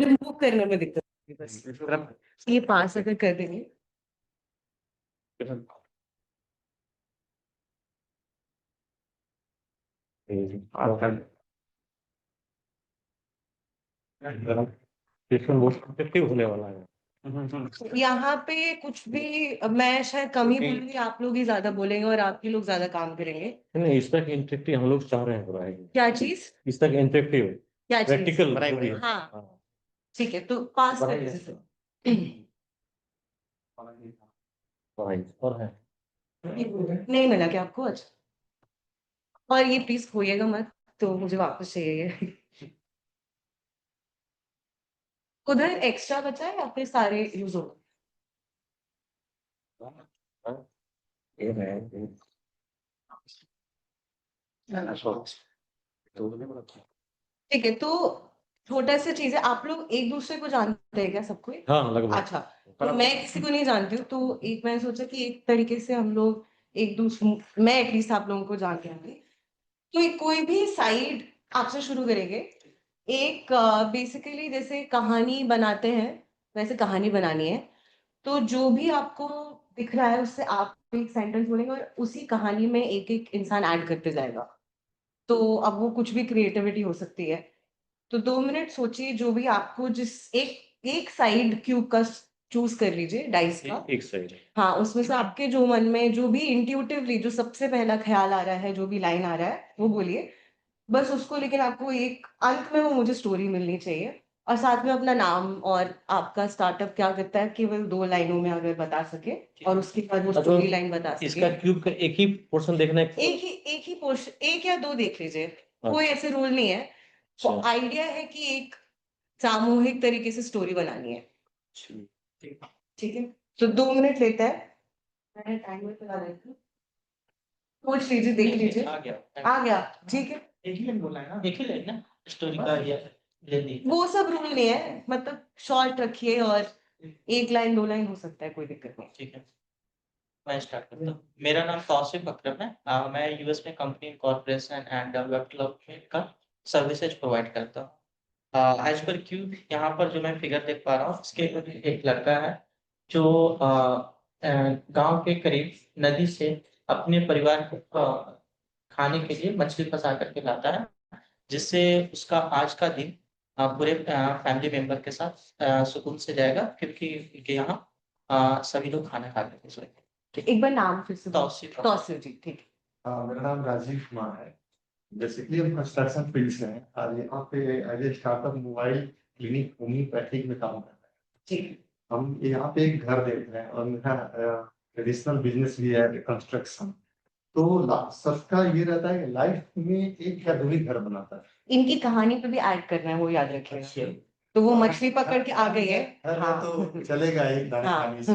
Remove करने में दिक्कत होगी बस। ये पास अगर कर देंगे होने वाला है। यहाँ पे कुछ भी मैं शायद कम ही बोलूंगी, आप लोग ही ज्यादा बोलेंगे और आप ही लोग ज्यादा काम करेंगे। नहीं, इस तक इंटरेक्टिव हम लोग चाह रहे हैं पूरा है। क्या चीज? इस तक इंटरेक्टिव क्या चीज? प्रैक्टिकल। हाँ ठीक है, तो पास कर दीजिए। पढ़ाई और है। नहीं मिला क्या आपको आज? और ये प्लीज खोइएगा मत, तो मुझे वापस चाहिए ये। उधर एक्स्ट्रा बचा है या फिर सारे यूज हो गए? ये है ठीक है, तो छोटा सा चीज है, आप लोग एक दूसरे को जानते हैं क्या सबको? हाँ लगभग। अच्छा, तो मैं किसी को नहीं जानती हूँ, तो एक मैंने सोचा कि एक तरीके से हम लोग एक दूसरे, मैं एटलीस्ट आप लोगों को जानती हूँ, तो एक कोई भी साइड आपसे शुरू करेंगे। एक बेसिकली जैसे कहानी बनाते हैं वैसे कहानी बनानी है, तो जो भी आपको दिख रहा है उससे आप एक सेंटेंस बोलेंगे और उसी कहानी में एक एक इंसान ऐड करते जाएगा। तो अब वो कुछ भी क्रिएटिविटी हो सकती है। तो 2 मिनट सोचिए, जो भी आपको जिस एक एक साइड क्यूब का चूज कर लीजिए, डाइस का। एक साइड। हाँ, उसमें से आपके जो मन में जो भी इंट्यूटिवली जो सबसे पहला ख्याल आ रहा है, जो भी लाइन आ रहा है वो बोलिए बस उसको। लेकिन आपको एक अंत में वो मुझे स्टोरी मिलनी चाहिए, और साथ में अपना नाम और आपका स्टार्टअप क्या करता है केवल 2 लाइनों में अगर बता सके, और उसके बाद वो स्टोरी लाइन बता सके। इसका क्यूब का एक ही पोर्शन देखना है। एक ही पोर्शन, एक या दो देख लीजिए, कोई ऐसे रूल नहीं है। तो आइडिया है कि एक सामूहिक तरीके से स्टोरी बनानी है। ठीक है, तो 2 मिनट लेता है, मैंने टाइमर चला देती हूँ। सोच लीजिए, देख लीजिए। आ गया, ठीक है। एक ही लाइन बोला है ना, एक ही लाइन ना स्टोरी का या लेनी। वो सब रूल नहीं है, मतलब शॉर्ट रखिए, और 1 लाइन 2 लाइन हो सकता है, कोई दिक्कत नहीं। ठीक है, मैं स्टार्ट करता हूँ। मेरा नाम तौसीफ अकरम है। मैं यूएस में कंपनी कॉर्पोरेशन एंड डेवलपमेंट का सर्विसेज प्रोवाइड करता हूँ। एज पर क्यूब यहाँ पर जो मैं फिगर देख पा रहा हूँ, इसके एक लड़का है जो गांव के करीब नदी से अपने परिवार को खाने के लिए मछली फंसा करके लाता है, जिससे उसका आज का दिन पूरे फैमिली मेंबर के साथ सुकून से जाएगा, क्योंकि उनके यहाँ सभी लोग खाना खा करके सोएंगे। ठीक, एक बार नाम फिर से। तौसीफ। तौसीफ जी, ठीक है। मेरा नाम राजीव कुमार है। बेसिकली हम कंस्ट्रक्शन फील्ड से हैं और यहाँ पे as a startup mobile clinic homeopathic में काम कर रहे हैं। ठीक। हम यहाँ पे एक घर देख रहे हैं और मेरा ट्रेडिशनल बिजनेस भी है कंस्ट्रक्शन। तो सबका ये रहता है कि लाइफ में एक या दो ही घर बनाता है। इनकी कहानी पे भी ऐड करना है, वो याद रखिएगा। तो वो मछली पकड़ के आ गई है। हाँ तो चलेगा एक दाने हाँ। खाने से।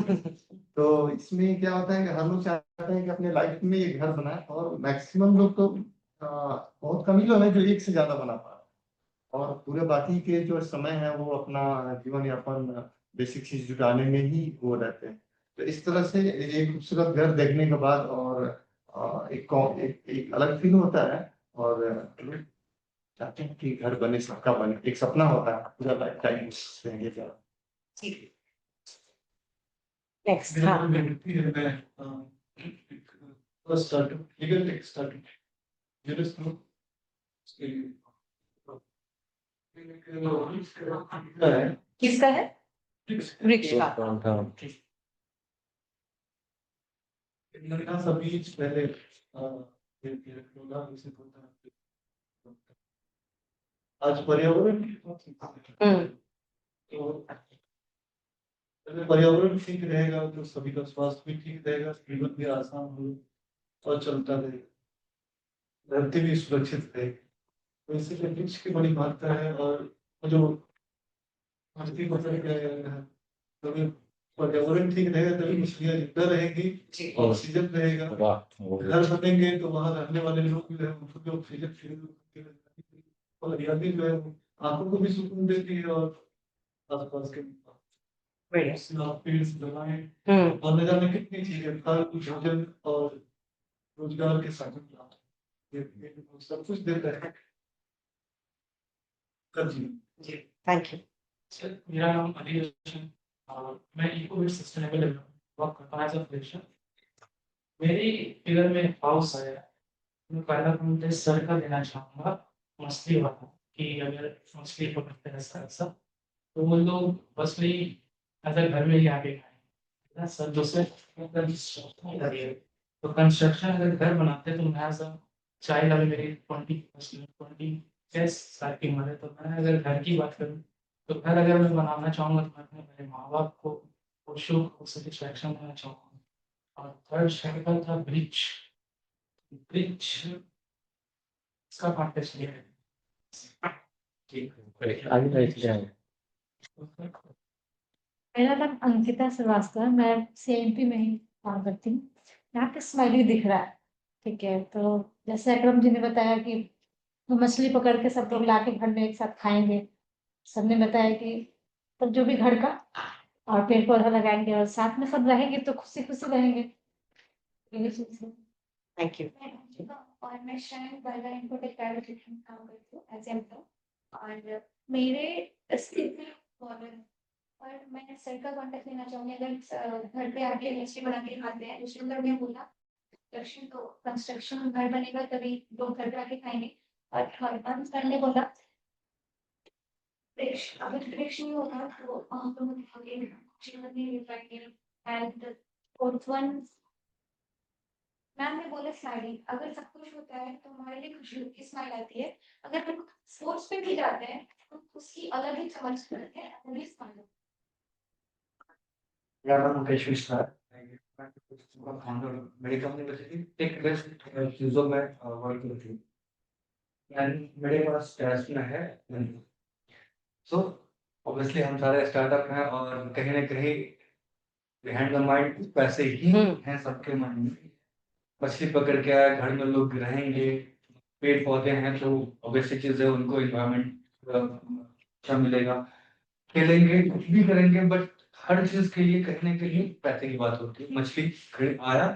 तो इसमें क्या होता है कि हम लोग चाहते हैं कि अपने लाइफ में ये घर बनाए, और मैक्सिमम लोग तो बहुत कम ही लोग हैं जो एक से ज्यादा बना पा रहे हैं, और पूरे बाकी के जो समय है वो अपना जीवन यापन बेसिक चीज जुटाने में ही वो रहते हैं। तो इस तरह से एक खूबसूरत घर देखने के बाद और एक अलग फील होता है, और चाहते हैं कि घर बने, सबका बने, एक सपना होता है पूरा लाइफ टाइम रहेंगे क्या। नेक्स्ट। मेरा हाँ। नाम व्यक्ति है, मैं startup legal tech startup jurist हूँ। उसके लिए किसका है? वृक्ष का। लड़का सभी पहले आज पर्यावरण तो अगर पर्यावरण ठीक रहेगा तो सभी का स्वास्थ्य भी ठीक रहेगा, जीवन भी आसान हो और चलता रहेगा, धरती भी सुरक्षित रहेगी। तो इसीलिए वृक्ष की बड़ी महत्ता है। और जो धरती को तभी पर्यावरण ठीक रहेगा, तभी मछलियाँ जिंदा रहेगी, ऑक्सीजन रहेगा। घर बनेंगे तो वहां रहने वाले लोग जो है उनको भी ऑक्सीजन फ्री, और हरियाली जो है आंखों को भी सुकून देती है, और आसपास के पेड़ से दवाएं और न जाने कितनी चीजें, फल, भोजन और रोजगार के साधन सब कुछ देता है। कर जी। Thank you. सर मेरा नाम अली रोशन और मैं इकोविट सस्टेनेबल डेवलपमेंट वर्क करता हूँ एज अ फ्रेशर। मेरी फिगर में हाउस है। मैं पहला कमेंट सर का देना चाहूँगा मछली वाला कि अगर मछली पकड़ते हैं ऐसा ऐसा तो वो लोग मछली अगर घर में ही आके खाएं ना सर। दूसरे तो कंस्ट्रक्शन अगर घर बनाते हैं तो मैं एज अ चाइल्ड अभी मेरी 20 साल की उम्र है तो मैं अगर घर की बात करूँ तो घर अगर मैं बनाना चाहूँगा तो मैं अपने मेरे माँ बाप को सुख सेटिस्फैक्शन देना चाहूँगा। और थर्ड शेड्यूल था ब्रिज। ब्रिज इसका कॉन्टेक्स्ट ये है आगे इसलिए आए। मेरा नाम अंकिता श्रीवास्तव है, मैं सीएमपी में ही काम करती हूँ। यहाँ पे स्माइली दिख रहा है, ठीक है। तो जैसे अकरम जी ने बताया कि वो मछली पकड़ के सब लोग लाके घर में एक साथ खाएंगे। सबने बताया कि तब जो भी घर का और पेड़ पौधा लगाएंगे और साथ में सब रहेंगे तो खुशी खुशी रहेंगे। यही चीज़ है। Thank you. और मैं शायद बर्गर इनपुट प्राइवेट लिमिटेड में काम करती हूँ एज एम्प्लॉय। और मेरे स्किल में और मैं सर का कॉन्टेक्ट लेना चाहूँगी अगर घर पे आके मछली बना के खाते हैं दूसरे लोग ने बोला कंस्ट्रक्शन तो कंस्ट्रक्शन घर बनेगा तभी लोग घर पे आके खाएंगे। और बंद करने बोला अगर फ्रेश नहीं होगा तो हम लोग जीवन नहीं ले पाएंगे। एंड फोर्थ वन मैम ने बोला स्माइलिंग अगर सब कुछ होता है तो हमारे लिए खुशी की स्माइल आती है। अगर हम स्पोर्ट्स पे भी जाते हैं तो उसकी अलग ही चमक करते हैं अपनी स्माइल। मेरा नाम मुकेश मिश्रा है। मैं फाउंडर मेरी कंपनी बेसिकली टेक बेस्ड चीजों में वर्क करती हूँ। मेरे पास टेस्ट में है। सो ऑब्वियसली हम सारे स्टार्टअप हैं और कहीं ना कहीं बिहाइंड द माइंड पैसे ही हैं सबके मन में। मछली पकड़ के आए घर में लोग रहेंगे पेड़ पौधे हैं तो ऑब्वियसली चीज है उनको इन्वायरमेंट अच्छा मिलेगा। खेलेंगे कुछ भी करेंगे बट हर चीज के लिए कहीं ना कहीं पैसे की बात होती है। मछली खरीद आया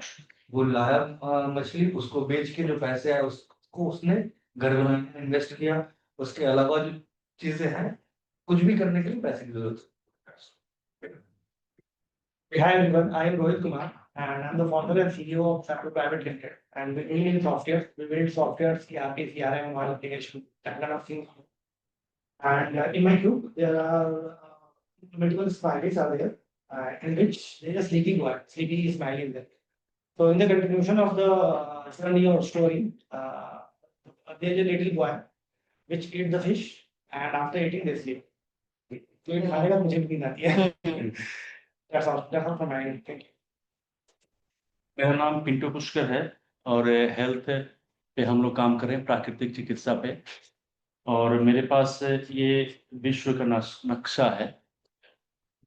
वो लाया मछली उसको बेच के जो पैसे आए उसको उसने घर बनाने में इन्वेस्ट किया। उसके अलावा जो चीजें हैं कुछ भी करने के लिए पैसे की जरूरत है। Hi everyone, I am Rohit Kumar and I'm the founder and CEO of Sapro Private Limited. And we deal in software. We build softwares की आपके CRM mobile application, that kind of things. And in my group, there are multiple smileys are there, in which there is a sleeping one. Sleepy smiley is there. So in the continuation of the journey or story, there is a little boy which eat the fish and after eating they sleep. तो ये खाने का मुझे भी नींद आती है। That's all from my end. Thank you. मेरा नाम पिंटू पुष्कर है और हेल्थ पे हम लोग काम कर रहे हैं प्राकृतिक चिकित्सा पे। और मेरे पास ये विश्व का नक्शा है।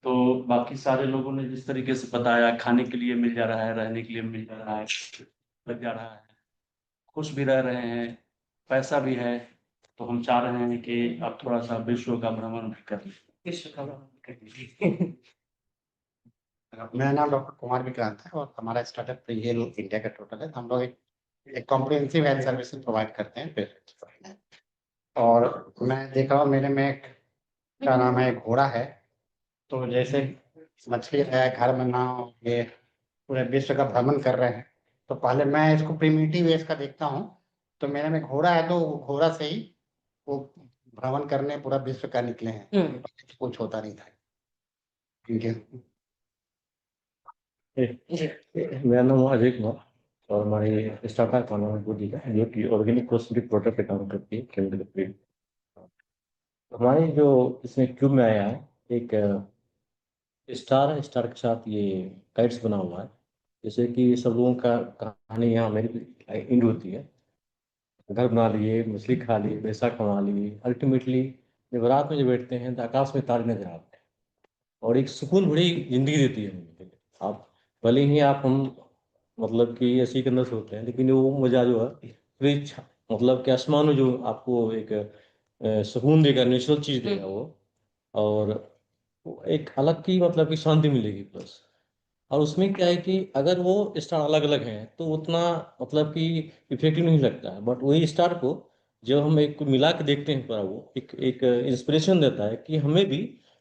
तो बाकी सारे लोगों ने जिस तरीके से बताया खाने के लिए मिल जा रहा है रहने के लिए मिल जा रहा है लग जा रहा है खुश भी रह रहे हैं पैसा भी है। तो हम चाह रहे हैं कि आप थोड़ा सा विश्व का भ्रमण भी कर लें। विश्व का भ्रमण कर लीजिए। मेरा नाम डॉक्टर कुमार विक्रांत है और हमारा स्टार्टअप ये इंडिया का टोटल है। हम लोग एक कॉम्प्रिहेंसिव हेल्थ सर्विस प्रोवाइड करते हैं पेशेंट्स को। और मैं देख रहा हूँ मेरे में एक क्या नाम है घोड़ा है। तो जैसे मछली है घर में ना ये पूरे विश्व का भ्रमण कर रहे हैं तो पहले मैं इसको प्रिमिटिव वेज का देखता हूँ। तो मेरे में घोड़ा है तो घोड़ा से ही वो भ्रमण करने पूरा विश्व का निकले हैं। कुछ होता नहीं था। ठीक है। मेरा नाम अजय कुमार और हमारी स्टार्टअप का नाम गुडी है जो कि ऑर्गेनिक कॉस्मेटिक प्रोडक्ट पे काम करती है केमिकल फ्री। हमारे जो इसमें क्यूब में आया है एक स्टार है। स्टार के साथ ये काइट्स बना हुआ है जैसे कि सब लोगों का कहानी यहाँ मेरी एंड होती है। घर बना लिए मछली खा ली पैसा कमा लिए अल्टीमेटली जब रात में जब बैठते हैं तो आकाश में तारे नजर आते हैं और एक सुकून भरी जिंदगी देती है। आप भले ही आप हम मतलब कि ऐसे के अंदर से होते हैं लेकिन वो मजा जो है मतलब कि आसमान में जो आपको एक सुकून देगा नेचुरल चीज देगा वो। और वो एक अलग की मतलब कि शांति मिलेगी प्लस। और उसमें क्या है कि अगर वो स्टार अलग अलग हैं तो उतना मतलब कि इफेक्टिव नहीं लगता है। बट वही स्टार को जब हम एक मिला के देखते हैं पूरा वो एक इंस्पिरेशन देता है कि हमें भी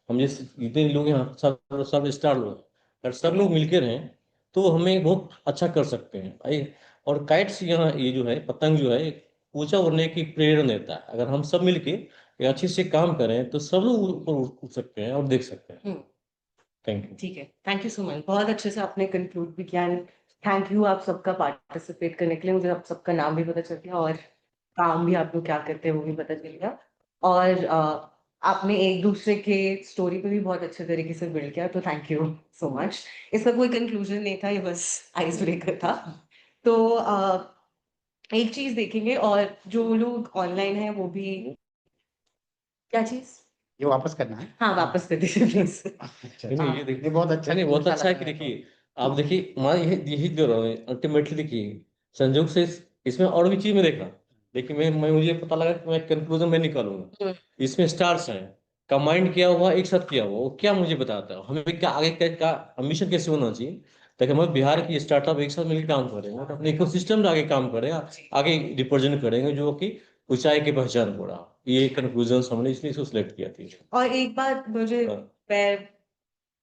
हम जैसे जितने लोग यहाँ सब सब स्टार लोग हैं, अगर सब लोग मिलकर रहें तो हमें बहुत अच्छा कर सकते हैं भाई। और काइट्स यहाँ ये जो है पतंग जो है एक ऊंचा उड़ने की प्रेरणा देता है। अगर हम सब मिलके ये अच्छे से काम करें तो सब लोग ऊपर उड़ सकते हैं और देख सकते हैं। Thank you. ठीक है, थैंक यू सो मच। बहुत अच्छे से आपने कंक्लूड भी किया। थैंक यू आप सबका पार्टिसिपेट करने के लिए। मुझे आप सबका नाम भी पता चल गया और काम भी आप लोग क्या करते हैं वो भी पता चल गया। और आपने एक दूसरे के स्टोरी पे भी बहुत अच्छे तरीके से बिल्ड किया, तो थैंक यू सो मच। इसका कोई कंक्लूजन नहीं था, ये बस आइस ब्रेकर था। तो एक चीज देखेंगे और जो लोग ऑनलाइन है वो भी, क्या चीज? ये वापस करना है। हाँ, वापस कर दीजिए प्लीज। अच्छा नहीं नहीं, ये देखिए बहुत अच्छा नहीं बहुत अच्छा अच्छा है लग कि रहा है। देखिए आप देखिए मैं यही कह रहा हूँ अल्टीमेटली। देखिए संजोग से इसमें और भी चीज में देखा। देखिए मैं मुझे पता लगा कि मैं कंक्लूजन में निकालूंगा। इसमें स्टार्स हैं, कंबाइंड किया हुआ एक साथ किया हुआ, वो क्या मुझे बताता है हमें क्या आगे क्या एम्बिशन कैसे होना चाहिए ताकि हम बिहार की स्टार्टअप एक साथ मिलकर काम करेंगे और अपने इकोसिस्टम में आगे काम करें, आगे रिप्रेजेंट करेंगे जो कि ऊंचाई की पहचान हो रहा। ये कंक्लूजन हमने इसलिए इसको सिलेक्ट किया थी। और एक बात मुझे, हाँ। मैं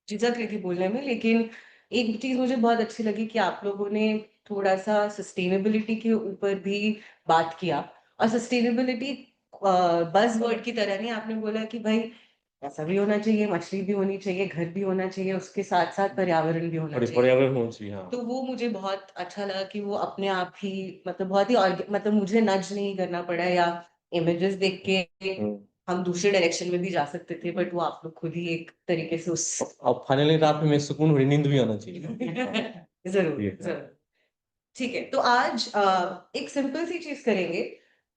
झिझक रही थी बोलने में, लेकिन एक चीज मुझे बहुत अच्छी लगी कि आप लोगों ने थोड़ा सा सस्टेनेबिलिटी के ऊपर भी बात किया। और सस्टेनेबिलिटी बस वर्ड की तरह नहीं, आपने बोला कि भाई ऐसा भी होना चाहिए, मछली भी होनी चाहिए, घर भी होना चाहिए, उसके साथ साथ पर्यावरण भी होना चाहिए। पर्यावरण होना चाहिए, हाँ। तो वो मुझे बहुत अच्छा लगा कि वो अपने आप ही, मतलब बहुत ही मतलब मुझे नज नहीं करना पड़ा या इमेजेस देख के हम दूसरे डायरेक्शन में भी जा सकते थे, बट वो आप लोग खुद ही एक तरीके से उस अब फाइनली रात में सुकून भरी नींद भी आना चाहिए। जरूर ये है। जरूर। ठीक है, तो आज एक सिंपल सी चीज करेंगे।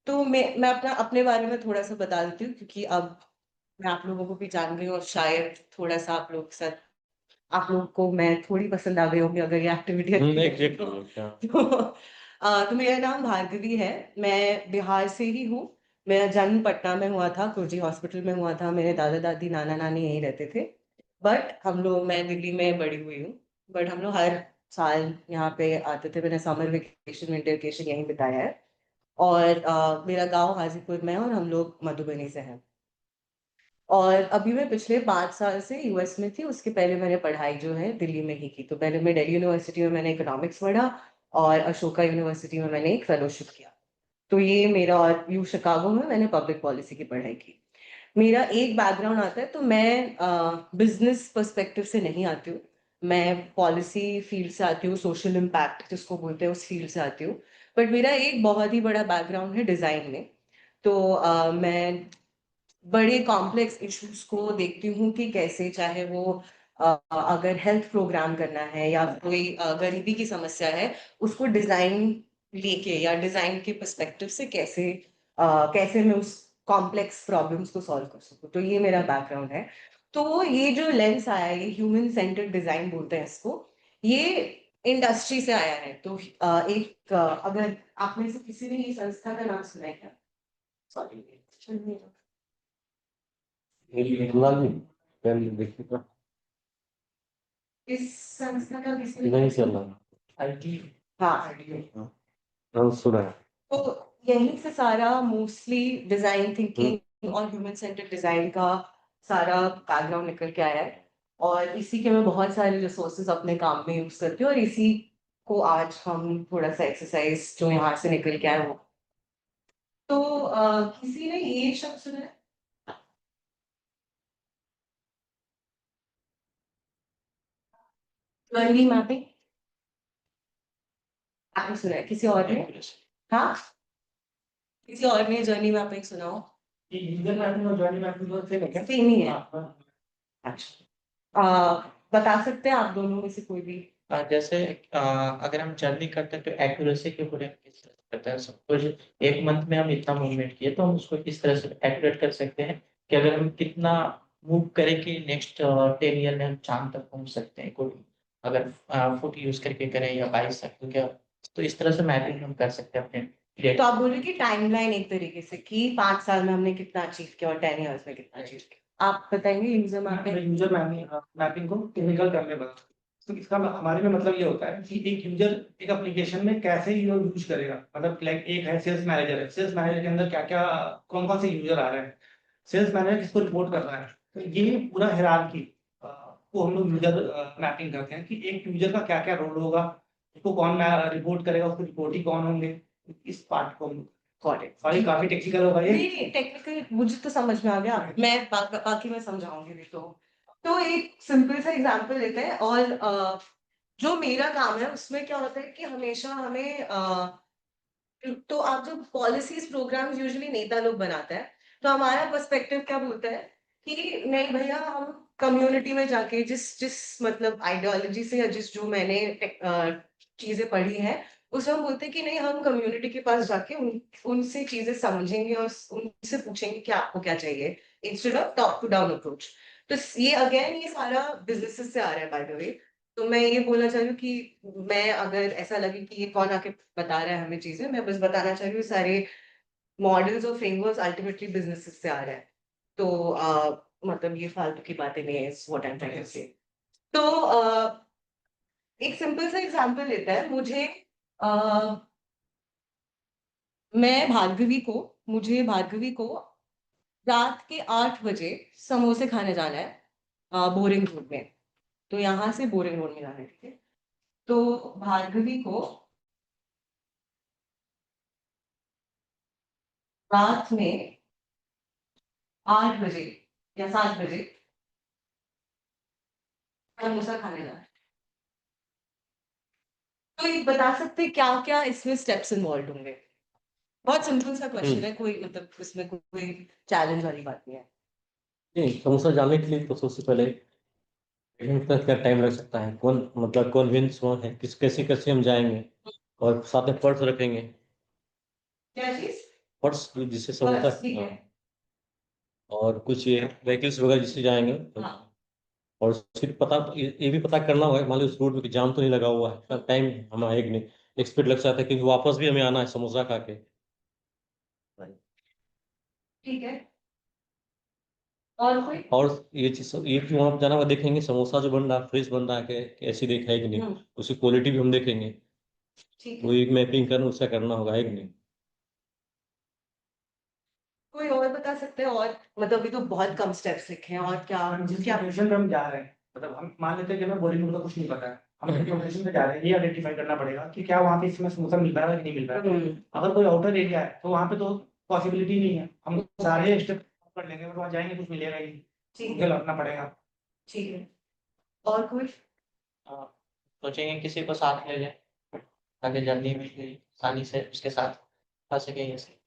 तो मैं अपना अपने बारे में थोड़ा सा बता देती हूँ, क्योंकि अब मैं आप लोगों को भी जान गई हूँ और शायद थोड़ा सा आप लोग के साथ, आप लोगों को मैं थोड़ी पसंद आ गई होंगी अगर ये एक्टिविटी अच्छी लगी एग्जैक्टली, तो मेरा नाम भार्गवी है। मैं बिहार से ही हूँ। मेरा जन्म पटना में हुआ था, कुर्जी हॉस्पिटल में हुआ था। मेरे दादा दादी नाना नानी यहीं रहते थे। बट हम लोग, मैं दिल्ली में बड़ी हुई हूँ। बट हम लोग हर साल यहाँ पे आते थे। मैंने समर वेकेशन विंटर वेकेशन यहीं बिताया है। और मेरा गांव हाजीपुर में है और हम लोग मधुबनी से हैं। और अभी मैं पिछले 5 साल से यूएस में थी। उसके पहले मैंने पढ़ाई जो है दिल्ली में ही की। तो पहले मैं दिल्ली यूनिवर्सिटी में मैंने इकोनॉमिक्स पढ़ा और अशोका यूनिवर्सिटी में मैंने एक फेलोशिप किया। तो ये मेरा, और यू शिकागो में मैंने पब्लिक पॉलिसी की पढ़ाई की। मेरा एक बैकग्राउंड आता है, तो मैं बिजनेस पर्सपेक्टिव से नहीं आती हूँ। मैं पॉलिसी फील्ड से आती हूँ, सोशल इम्पैक्ट जिसको बोलते हैं उस फील्ड से आती हूँ। बट मेरा एक बहुत ही बड़ा बैकग्राउंड है डिज़ाइन में। तो मैं बड़े कॉम्प्लेक्स इश्यूज को देखती हूँ कि कैसे, चाहे वो अगर हेल्थ प्रोग्राम करना है या कोई गरीबी की समस्या है, उसको डिजाइन लेके या डिजाइन के पर्सपेक्टिव से कैसे कैसे मैं उस कॉम्प्लेक्स प्रॉब्लम्स को सॉल्व कर सकूँ। तो ये मेरा बैकग्राउंड है। तो ये जो लेंस आया है, ये ह्यूमन सेंटर्ड डिजाइन बोलते हैं इसको। ये इंडस्ट्री से आया है। तो अगर आप में से किसी ने ये संस्था का नाम सुना है क्या? सॉरी, देखिए इस संस्था का किसी नहीं चल रहा। आईटी हाँ, हाँ, सुना है। तो यहीं से सारा मोस्टली डिजाइन थिंकिंग और ह्यूमन सेंटर्ड डिजाइन का सारा बैकग्राउंड निकल के आया है। और इसी के मैं बहुत सारे रिसोर्सेज अपने काम में यूज करती हूँ, और इसी को आज हम थोड़ा सा एक्सरसाइज जो यहाँ से निकल के आया वो। तो किसी ने ये शब्द सुना है? Journey mapping? आपने सुना है? किसी और ने? हाँ, किसी और ने जर्नी मैपिंग सुना हो? ये यूजर मैपिंग और जर्नी मैपिंग दोनों सेम है क्या? सेम ही है। हाँ। अच्छा, बता सकते हैं आप दोनों में से कोई भी? जैसे अगर हम जर्नी करते हैं तो एक्यूरेसी के ऊपर हम किस तरह से करते हैं। सपोज एक मंथ में हम इतना मूवमेंट किए तो हम उसको इस तरह से एक्यूरेट कर सकते हैं कि अगर हम कितना मूव करें कि नेक्स्ट 10 ईयर में हम चांद तक पहुंच सकते हैं। कोई अगर फुट यूज करके करें या बाइक सकते क्या, तो इस तरह से मैपिंग हम कर सकते हैं अपने तो डेटा। आप बोल रहे कि टाइमलाइन एक तरीके से कि 5 साल में हमने कितना अचीव किया और 10 इयर्स में कितना अचीव किया। आप बताएंगे यूजर मैपिंग? यूजर मैपिंग को टेक्निकल टर्म में बता। तो इसका हमारे में मतलब ये होता है कि एक यूजर एक एप्लीकेशन में कैसे यूज करेगा। मतलब लाइक एक है सेल्स मैनेजर है, सेल्स मैनेजर के अंदर क्या क्या कौन कौन से यूजर आ रहे हैं, सेल्स मैनेजर किसको रिपोर्ट कर रहा है, तो ये पूरा हायरार्की को हम लोग यूजर मैपिंग करते हैं कि एक यूजर का क्या क्या रोल होगा, उसको कौन रिपोर्ट करेगा, उसको रिपोर्ट ही कौन होंगे, इस पार्ट को हम गॉट इट। सॉरी काफी टेक्निकल होगा ये। नहीं टेक्निकल मुझे तो समझ में आ गया, मैं बाकी मैं समझाऊंगी भी। तो एक सिंपल सा एग्जांपल लेते हैं। और जो मेरा काम है उसमें क्या होता है कि हमेशा हमें तो आप जो पॉलिसीज प्रोग्राम्स यूजुअली नेता लोग बनाते हैं, तो हमारा पर्सपेक्टिव क्या बोलता है कि नहीं भैया, हम कम्युनिटी में जाके जिस जिस मतलब आइडियोलॉजी से या जिस जो मैंने चीजें पढ़ी हैं, उसमें हम बोलते हैं कि नहीं, हम कम्युनिटी के पास जाके उनसे चीजें समझेंगे और उनसे पूछेंगे कि आपको क्या चाहिए, instead of top to down approach. तो ये अगेन ये सारा बिजनेसेस से आ रहा है बाय द वे। तो मैं ये बोलना चाह रही हूँ कि मैं अगर ऐसा लगे कि ये कौन आके बता रहा है हमें चीजें, मैं बस बताना चाह रही हूँ सारे मॉडल्स और फ्रेमवर्क्स अल्टीमेटली बिजनेसेस से आ रहा है। तो मतलब ये फालतू की बातें नहीं है, what I am trying to say. तो एक सिंपल सा एग्जांपल लेता है मुझे। अ, मुझे भार्गवी को रात के 8 बजे समोसे खाने जाना है बोरिंग रोड में। तो यहाँ से बोरिंग रोड में जाना है, ठीक है। तो भार्गवी को रात में 8 बजे या 7 बजे समोसा खाने जाना है। तो ये बता सकते क्या क्या इसमें स्टेप्स इन्वॉल्व होंगे? बहुत सिंपल सा क्वेश्चन है, कोई मतलब इसमें कोई चैलेंज वाली बात नहीं है। नहीं, समोसा जानने के लिए तो सबसे पहले क्या टाइम लग सकता है, कौन मतलब कौन कौन है, किस कैसे कैसे हम जाएंगे, और साथ में पर्स रखेंगे, क्या चीज? पर्स जिससे समोसा। बस ठीक है। हाँ, और कुछ ये व्हीकल्स वगैरह जिससे जाएंगे। हाँ और उसके पता ये भी पता करना होगा, मान लो उस रोड में जाम तो नहीं लगा हुआ है, टाइम हमारा एक नहीं एक्सपेक्ट लग सकता है, क्योंकि वापस भी हमें आना है समोसा खा के। ठीक है। और कोई? और ये चीज वहाँ पे जाना हुआ, देखेंगे समोसा जो बन रहा है फ्रेश बन रहा है कि ऐसी देखा है कि नहीं, उसकी क्वालिटी भी हम देखेंगे। ठीक वो है। एक मैपिंग करना उसका करना होगा, है कि नहीं। कोई और बता सकते हैं? और मतलब अभी तो बहुत कम स्टेप्स लिखे हैं, और क्या जिस क्या? लोकेशन पे हम जा रहे हैं, मतलब हम मान लेते हैं कि हमें बोरिंग रोड का कुछ नहीं पता है, हम जिस लोकेशन पे जा रहे हैं ये आइडेंटिफाई करना पड़ेगा कि क्या वहाँ पे इसमें समोसा मिल रहा है कि नहीं मिल रहा है। अगर कोई आउटर एरिया है तो वहाँ पे तो पॉसिबिलिटी नहीं है, हम सारे स्टेप कर लेंगे बट वहाँ जाएंगे कुछ मिलेगा ही नहीं, ठीक उनके है। लौटना पड़ेगा। ठीक है। और कोई? सोचेंगे किसी को साथ ले जाए ताकि जर्नी में भी आसानी से उसके साथ आ सके ऐसे।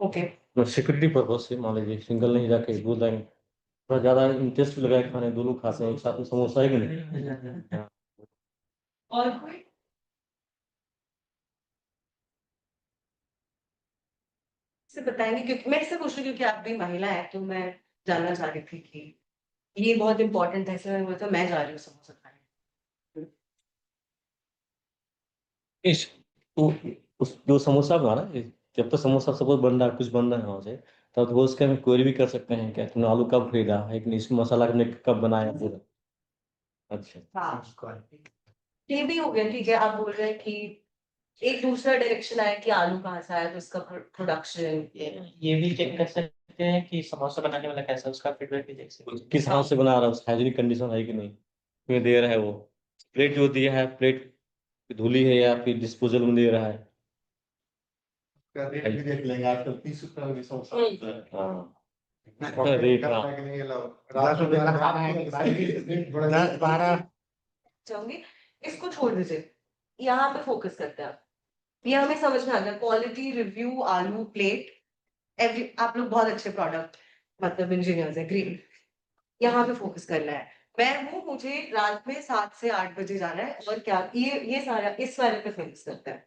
ओके। सिक्योरिटी पर्पज से मान लीजिए सिंगल नहीं जाके दो लाइन, थोड़ा ज्यादा इंटरेस्ट भी लगाए खाने, दोनों खाते हैं एक साथ में समोसा, है कि नहीं। और कोई? से बताएंगे, क्योंकि मैं इससे पूछ रही हूँ क्योंकि आप भी महिला है, तो मैं जानना चाह रही थी कि ये बहुत इंपॉर्टेंट है, इसलिए मैंने बोला था मैं जा रही हूँ समोसा खाने। इस तो उस जो समोसा बना ना, जब तक समोसा सपोज बन रहा है, कुछ बन रहा है वहां से, तब वो उसके हम क्वेरी भी कर सकते हैं क्या तुमने आलू कब खरीदा है कि नहीं, इसमें मसाला तुमने कब बनाया पूरा। अच्छा। हाँ ये भी हो गया, ठीक है। आप बोल रहे हैं कि एक दूसरा डायरेक्शन आया कि आलू कहाँ से आया, तो इसका प्रोडक्शन। ये भी चेक कर सकते हैं कि समोसा बनाने वाला कैसा है, उसका फीडबैक भी देख सकते हैं। किस हाथ से बना रहा है, उसका हाइजीनिक कंडीशन है कि नहीं, क्यों दे रहा है वो, प्लेट जो दिया है प्लेट धुली है या फिर डिस्पोजल में दे रहा है। का रेट भी देख लेंगे, आजकल 30 रुपए में भी समोसा मिलता है। हाँ रेट, हाँ। करता है कि नहीं, ये लो। 10 रुपए वाला खाना है कि भाई 10-12 चाहूंगी इसको छोड़ दीजिए, यहाँ पे फोकस करते हैं। ये हमें समझ में आ गया, क्वालिटी रिव्यू, आलू प्लेट, एवरी, आप लोग बहुत अच्छे प्रोडक्ट मतलब इंजीनियर्स है, ग्रेट। यहाँ पे फोकस करना है। मैं हूँ, मुझे रात में 7 से 8 बजे जाना है, और क्या ये सारा इस बारे पे फोकस करता है।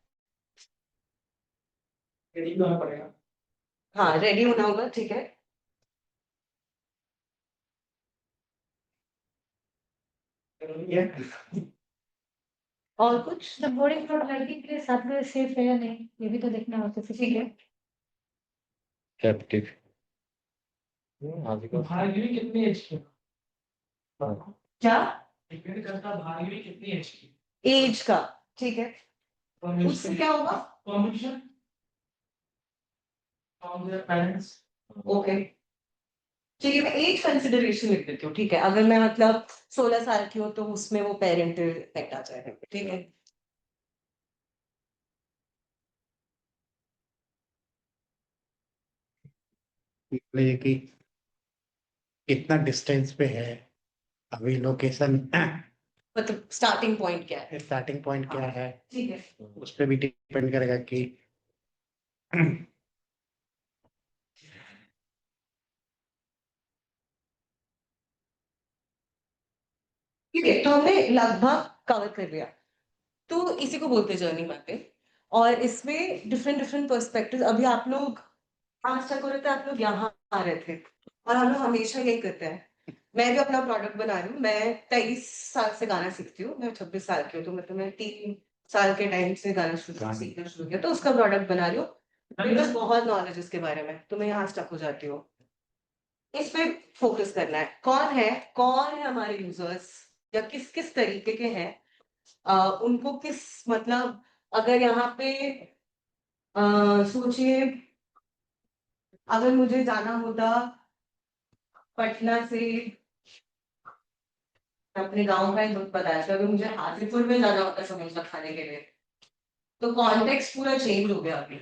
रेडी भी होना पड़ेगा। हाँ रेडी होना होगा, ठीक है। जरूरी है। और कुछ? द बोर्डिंग रोड लड़की के लिए 7 बजे सेफ है या नहीं, ये भी तो देखना होता है। ठीक है। कैप्टिव भार्गवी कितनी एज की है? क्या डिपेंड करता है भार्गवी कितनी एज की एज का? ठीक है, है। उससे क्या होगा? Permission from their parents. Okay. चलिए मैं एक कंसिडरेशन लिख देती हूँ, ठीक है, अगर मैं मतलब 16 साल की हूँ तो उसमें वो पेरेंटल इफेक्ट आ जाएगा, ठीक है। ये कि कितना डिस्टेंस पे है, अभी लोकेशन मतलब स्टार्टिंग पॉइंट क्या है, स्टार्टिंग पॉइंट क्या है, ठीक है। उस पर भी डिपेंड करेगा कि ठीक है, तो हमने लगभग कवर कर लिया। तो इसी को बोलते हैं जर्नी मैपिंग। और इसमें डिफरेंट डिफरेंट पर्सपेक्टिव, अभी आप लोग आज तक हो रहे थे, आप लोग यहाँ आ रहे थे और हम लोग हमेशा यही करते हैं। मैं भी अपना प्रोडक्ट बना रही हूँ, मैं 23 साल से गाना सीखती हूँ, मैं 26 साल की हूँ, तो मतलब मैं 3 साल के टाइम से गाना सीखना शुरू किया, तो उसका प्रोडक्ट बना रही हूँ। मेरे पास बहुत नॉलेज इसके बारे में, तो मैं यहाँ स्टक हो जाती हूँ। इस पे फोकस करना है, कौन है हमारे यूजर्स, या किस किस तरीके के हैं, उनको किस मतलब, अगर यहाँ पे सोचिए, अगर मुझे जाना होता पटना से, अपने गांव का ही दुख बताया था, अगर मुझे हाजीपुर में जाना होता समोसा खाने के लिए, तो कॉन्टेक्स्ट पूरा चेंज हो गया अभी।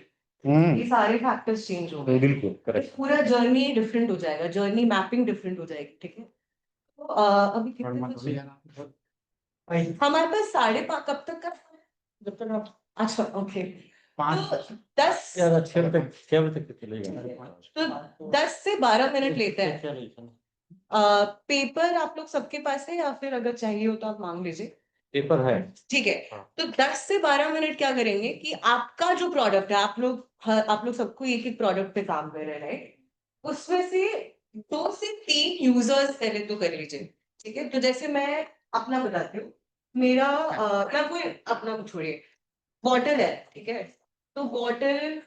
ये सारे फैक्टर्स चेंज हो गए, बिल्कुल तो करेक्ट। पूरा जर्नी डिफरेंट हो जाएगा, जर्नी मैपिंग डिफरेंट हो जाएगी, ठीक है। तो अभी कितने बजे? हमारे पास 5:30 कब तक का, जब तक आप, अच्छा ओके, तो 10 यार 6 बजे तक चलेगा। तो 10 से 12 मिनट लेते हैं। पेपर आप लोग सबके पास है, या फिर अगर चाहिए हो तो आप मांग लीजिए। पेपर है। ठीक है, हाँ। तो 10 से 12 मिनट क्या करेंगे कि आपका जो प्रोडक्ट है, आप लोग सबको एक एक प्रोडक्ट पे काम कर रहे हैं, राइट? उसमें से 2 से 3 यूजर्स पहले तो कर लीजिए, ठीक है। तो जैसे मैं अपना बताती हूँ, मेरा मैं कोई अपना को छोड़िए, बॉटल है, ठीक है। तो बॉटल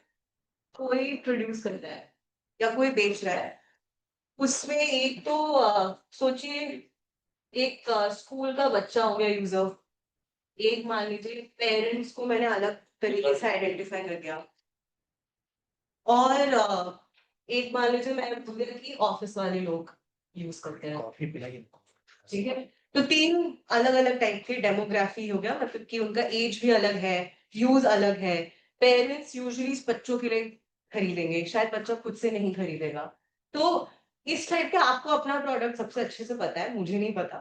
कोई प्रोड्यूस करता है या कोई बेच रहा है, उसमें एक तो सोचिए, एक स्कूल का बच्चा हो गया यूजर, एक मान लीजिए पेरेंट्स को मैंने अलग तरीके से आइडेंटिफाई कर दिया, और एक मान लीजिए मैं बोल दिया कि ऑफिस वाले लोग यूज करते हैं, कॉफी पिलाइए। ठीक है। तो 3 अलग अलग टाइप के डेमोग्राफी हो गया, मतलब कि उनका एज भी अलग है, यूज अलग है। पेरेंट्स यूजुअली बच्चों के लिए खरीदेंगे, शायद बच्चा खुद से नहीं खरीदेगा। तो इस टाइप के आपको अपना प्रोडक्ट सबसे अच्छे से पता है, मुझे नहीं पता।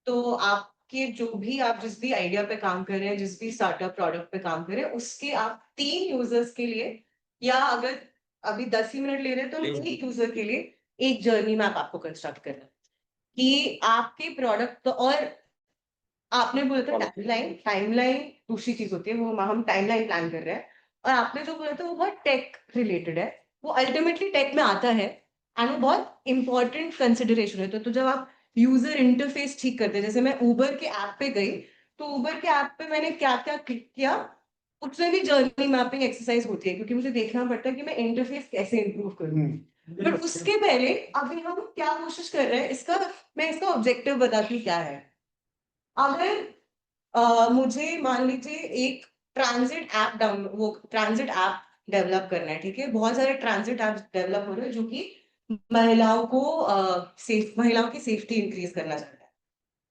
तो आपके जो भी, आप जिस भी आइडिया पे काम कर रहे हैं, जिस भी स्टार्टअप प्रोडक्ट पे काम कर रहे हैं, उसके आप 3 यूजर्स के लिए, या अगर अभी 10 ही मिनट ले रहे हैं तो एक यूजर के लिए एक जर्नी मैप आपको कंस्ट्रक्ट करना है, कि आपके प्रोडक्ट तो, और आपने बोला था टाइमलाइन दूसरी चीज होती है, वो हम टाइमलाइन प्लान कर रहे हैं, और आपने जो बोला था वो बहुत टेक रिलेटेड है, वो अल्टीमेटली टेक में आता है, एंड वो बहुत इंपॉर्टेंट कंसिडरेशन है। तो जब आप यूजर इंटरफेस ठीक करते हैं, जैसे मैं उबर के ऐप पे गई, तो उबर के ऐप पे मैंने क्या क्या क्लिक किया, उसमें भी जर्नी मैपिंग एक्सरसाइज होती है, क्योंकि मुझे देखना पड़ता है कि मैं इंटरफेस कैसे इंप्रूव करूँ। पर उसके पहले अभी हम क्या कोशिश कर रहे हैं, मैं इसका ऑब्जेक्टिव बताती हूँ क्या है। अगर मुझे मान लीजिए एक ट्रांजिट ऐप डेवलप करना है, ठीक है। बहुत सारे ट्रांजिट ऐप डेवलप हो रहे हैं जो कि महिलाओं की सेफ्टी इंक्रीज करना चाहता है,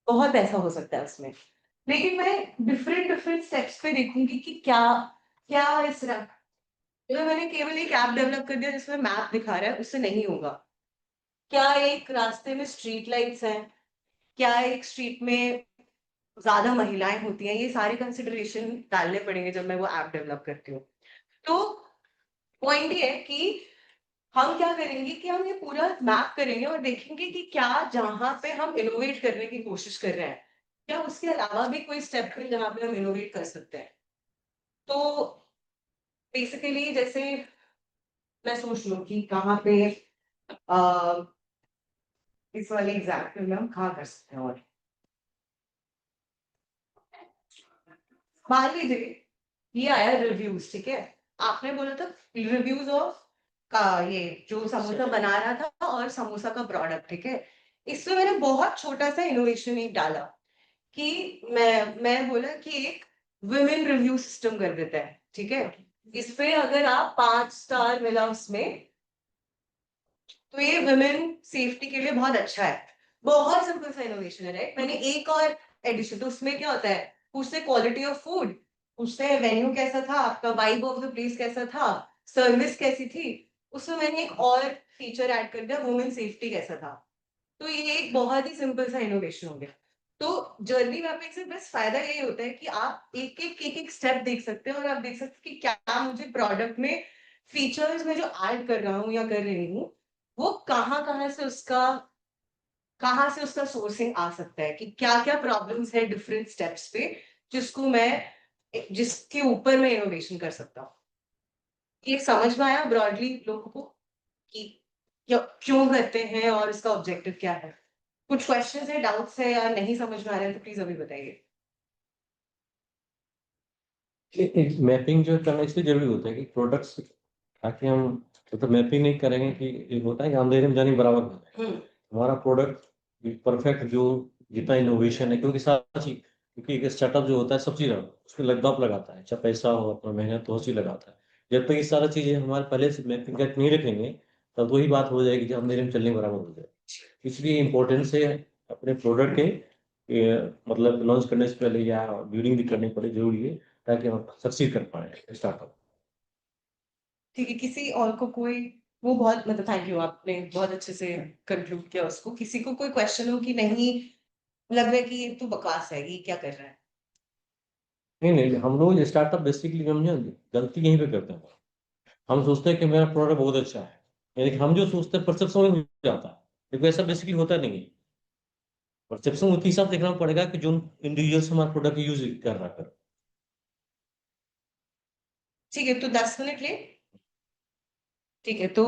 बहुत पैसा हो सकता है उसमें। लेकिन मैं डिफरेंट डिफरेंट स्टेप्स पे देखूंगी कि क्या क्या अगर मैंने केवल एक ऐप डेवलप कर दिया जिसमें मैप दिखा रहा है, उससे नहीं होगा। क्या एक रास्ते में स्ट्रीट लाइट्स हैं, क्या एक स्ट्रीट में ज्यादा महिलाएं होती हैं, ये सारे कंसिडरेशन डालने पड़ेंगे जब मैं वो ऐप डेवलप करती हूँ। तो पॉइंट ये है कि हम क्या करेंगे कि हम ये पूरा मैप करेंगे और देखेंगे कि क्या जहां पे हम इनोवेट करने की कोशिश कर रहे हैं, क्या उसके अलावा भी कोई स्टेप है जहां पे हम इनोवेट कर सकते हैं। तो बेसिकली जैसे मैं सोच लूं कि कहाँ पे अ, इस वाले एग्जाम्पल में हम कहाँ कर सकते हैं, और मान लीजिए ये आया रिव्यूज, ठीक है। आपने बोला था रिव्यूज ऑफ का, ये जो समोसा बना रहा था और समोसा का प्रोडक्ट, ठीक है। इसमें मैंने बहुत छोटा सा इनोवेशन एक डाला, कि मैं बोला कि एक वुमेन रिव्यू सिस्टम कर देता है, ठीक है। इस पे अगर आप 5 स्टार मिला उसमें, तो ये वुमेन सेफ्टी के लिए बहुत अच्छा है। बहुत सिंपल सा इनोवेशन है, राइट? मैंने एक और एडिशन, तो उसमें क्या होता है, पूछते क्वालिटी ऑफ फूड, पूछते हैं वेन्यू कैसा था, आपका वाइब ऑफ द प्लेस कैसा था, सर्विस कैसी थी। उसमें मैंने एक और फीचर ऐड कर दिया, वुमेन सेफ्टी कैसा था। तो ये एक बहुत ही सिंपल सा इनोवेशन हो गया। तो जर्नी मैपिंग से बस फायदा यही होता है कि आप एक स्टेप देख सकते हैं और आप देख सकते हैं कि क्या मुझे प्रोडक्ट में फीचर्स में जो ऐड कर रहा हूँ या कर रही हूँ, वो कहाँ से उसका सोर्सिंग आ सकता है, कि क्या क्या प्रॉब्लम्स है डिफरेंट स्टेप्स पे, जिसके ऊपर मैं इनोवेशन कर सकता हूँ। ये समझ में आया ब्रॉडली लोगों को कि क्यों करते हैं और इसका ऑब्जेक्टिव क्या है? कुछ क्वेश्चंस है, डाउट्स है, या नहीं समझ में आ रहा है तो प्लीज अभी बताइए। मैपिंग जो करना इसलिए जरूरी होता है कि प्रोडक्ट्स, ताकि हम मतलब मैपिंग नहीं करेंगे कि एक होता है कि अंधेरे में जाने के बराबर हो जाए हमारा प्रोडक्ट परफेक्ट, जो जितना इनोवेशन है, क्योंकि सारा चीज, क्योंकि एक स्टार्टअप जो होता है सब चीज उसमें लगभग लगाता है, चाहे पैसा हो, अपना मेहनत हो, चीज लगाता है। जब तक ये सारा चीजें हमारे पहले से मैपिंग करके नहीं रखेंगे, तब वही बात हो जाएगी जब अंधेरे में चलने के बराबर हो जाए। इसलिए इम्पोर्टेंस है अपने प्रोडक्ट के मतलब लॉन्च करने से पहले या बिल्डिंग भी करने पड़े, जरूरी है, ताकि हम सक्सीड कर पाए स्टार्टअप। ठीक है, किसी और को कोई, वो बहुत मतलब थैंक यू, आपने बहुत अच्छे से कंक्लूड किया उसको। किसी को कोई क्वेश्चन हो कि नहीं लग रहा है कि ये तो बकवास है, ये क्या कर रहा है? नहीं नहीं, हम लोग स्टार्टअप बेसिकली हम जो गलती यहीं पे करते हैं, हम सोचते हैं कि मेरा प्रोडक्ट बहुत अच्छा है, यानी कि हम जो सोचते हैं परसेप्शन में हो जाता है, लेकिन ऐसा बेसिकली होता नहीं है। परसेप्शन उसी हिसाब से देखना पड़ेगा कि जो इंडिविजुअल्स हमारा प्रोडक्ट यूज कर रहा है। ठीक है, तो 10 मिनट ले। ठीक है, तो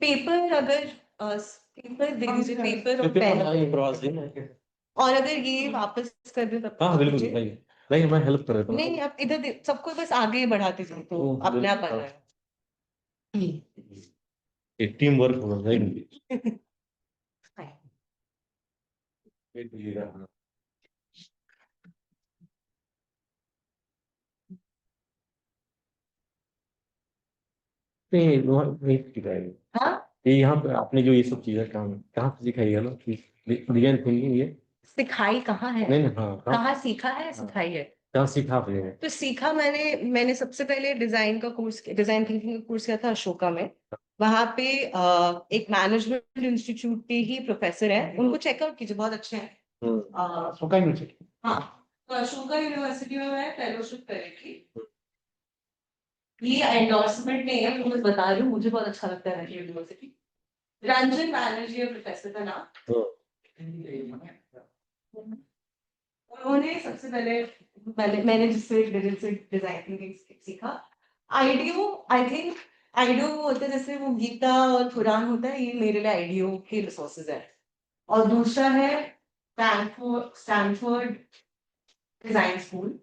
पेपर अगर पेपर दे दीजिए, पेपर और पेन। और अगर ये वापस कर दे तब हाँ तक बिल्कुल मुझे, भाई, नहीं मैं हेल्प कर देता हूँ। नहीं आप इधर सबको बस आगे बढ़ाते जाओ तो ओ, अपने आप आ बिल्कुल। जाएगा। ये टीम वर्क होना चाहिए। हाँ, ये यहाँ पे आपने जो ये सब चीजें काम कहाँ पे सिखाई है ना, कि डिजाइन थिंकिंग ये? सिखाई कहाँ है? नहीं नहीं, हाँ कहाँ सीखा है, हाँ, सिखाई है? कहाँ सीखा आपने? तो सीखा मैंने सबसे पहले डिजाइन थिंकिंग का कोर्स किया था अशोका में। वहां पे एक मैनेजमेंट इंस्टीट्यूट के ही प्रोफेसर हैं, उनको चेकआउट कीजिए, बहुत अच्छे हैं। अशोका यूनिवर्सिटी। हाँ, तो अशोका यूनिवर्सिटी में मैं फेलोशिप करी थी। ये एंडोर्समेंट नहीं है, मैं बस बता रही हूँ, मुझे बहुत अच्छा लगता है ये यूनिवर्सिटी। रंजन बैनर्जी है प्रोफेसर का नाम। उन्होंने सबसे मैंने जिससे डिजाइन थिंकिंग सीखा, आईडियो, आई थिंक आईडियो वो होता है जैसे वो गीता और कुरान होता है, ये मेरे लिए आईडियो के रिसोर्सेज है। और दूसरा है स्टैनफोर्ड डिजाइन स्कूल।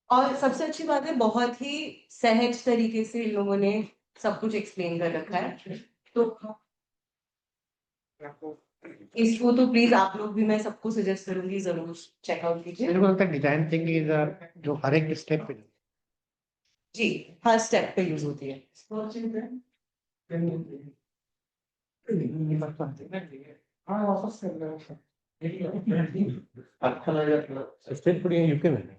और सबसे अच्छी बात है, बहुत ही सहज तरीके से इन लोगों ने सब कुछ एक्सप्लेन कर रखा है। तो इसको तो प्लीज आप लोग भी, मैं सबको सजेस्ट करूंगी, जरूर चेकआउट कीजिए। मेरे को लगता है डिजाइन थिंकिंग जो हर एक स्टेप पे जी, हर स्टेप पे यूज होती है। अच्छा लगा, स्टेट पड़ी है यूके में?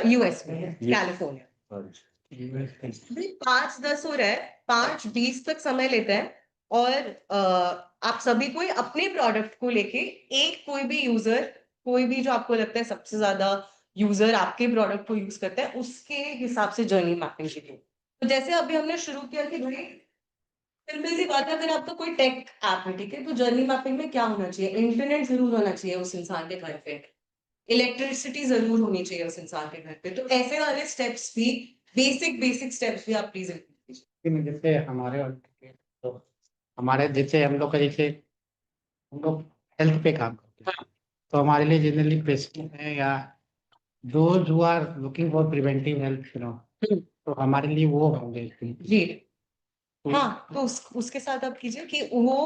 यूएस में, कैलिफोर्निया। अच्छा। 5-10 हो रहा है, 5-20 तक समय लेता है। और आप सभी को अपने प्रोडक्ट को लेके एक कोई भी यूजर, कोई भी जो आपको लगता है सबसे ज्यादा यूजर आपके प्रोडक्ट को यूज करता है, उसके हिसाब से जर्नी मैपिंग कीजिए। तो जैसे अभी हमने शुरू किया कि भाई सिंपल सी बात है, अगर आपका कोई टेक ऐप है, ठीक है, तो जर्नी मैपिंग में क्या होना चाहिए? इंटरनेट जरूर होना चाहिए उस इंसान के घर पे, इलेक्ट्रिसिटी जरूर होनी चाहिए उस इंसान के घर पे। तो ऐसे वाले स्टेप्स भी, बेसिक स्टेप्स भी आप प्लीज में जैसे तो हमारे जैसे हम लोग का जैसे हम लोग हेल्थ पे काम करते हैं, तो हमारे लिए जनरली प्रेस्क्रिप्शन है या those who are looking for preventive health तो हमारे लिए वो होंगे। जी। हाँ, तो उसके साथ आप कीजिए कि वो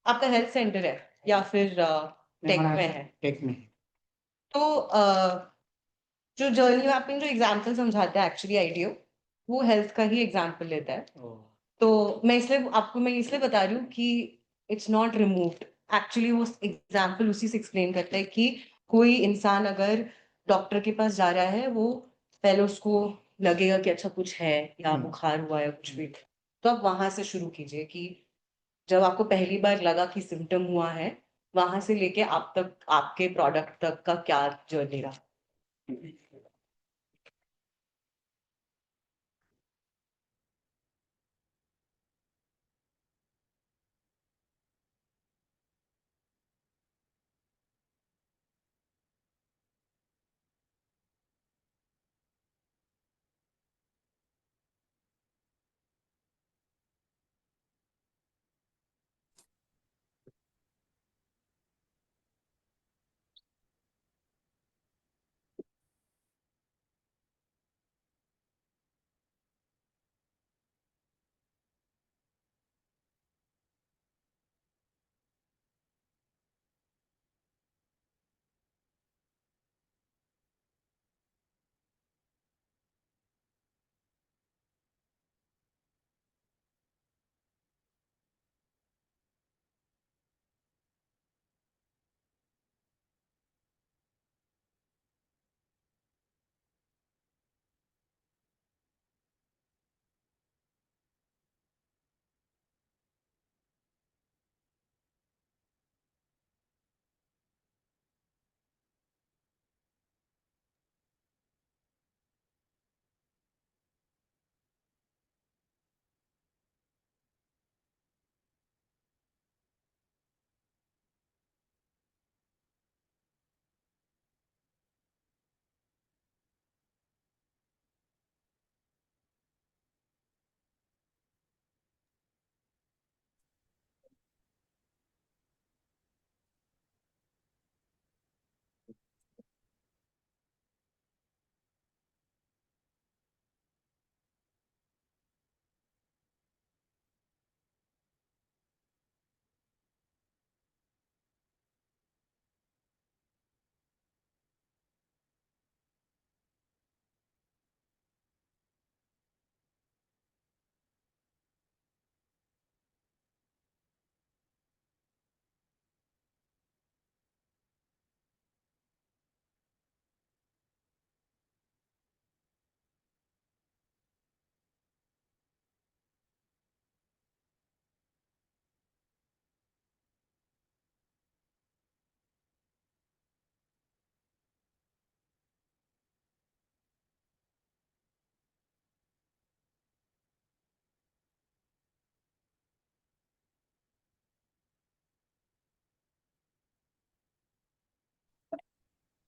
आपका हेल्थ सेंटर है या फिर टेक में है। टेक में तो जो जर्नी मैपिंग जो एग्जाम्पल समझाता है एक्चुअली आईडियो, वो हेल्थ का ही एग्जाम्पल लेता है। तो मैं इसलिए बता रही हूँ कि इट्स नॉट रिमूव्ड। एक्चुअली वो एग्जाम्पल उसी से एक्सप्लेन करता है कि कोई इंसान अगर डॉक्टर के पास जा रहा है, वो पहले उसको लगेगा कि अच्छा कुछ है या बुखार हुआ है कुछ भी, तो आप वहां से शुरू कीजिए कि जब आपको पहली बार लगा कि सिम्टम हुआ है, वहां से लेके आप तक, आपके प्रोडक्ट तक का क्या जर्नी रहा।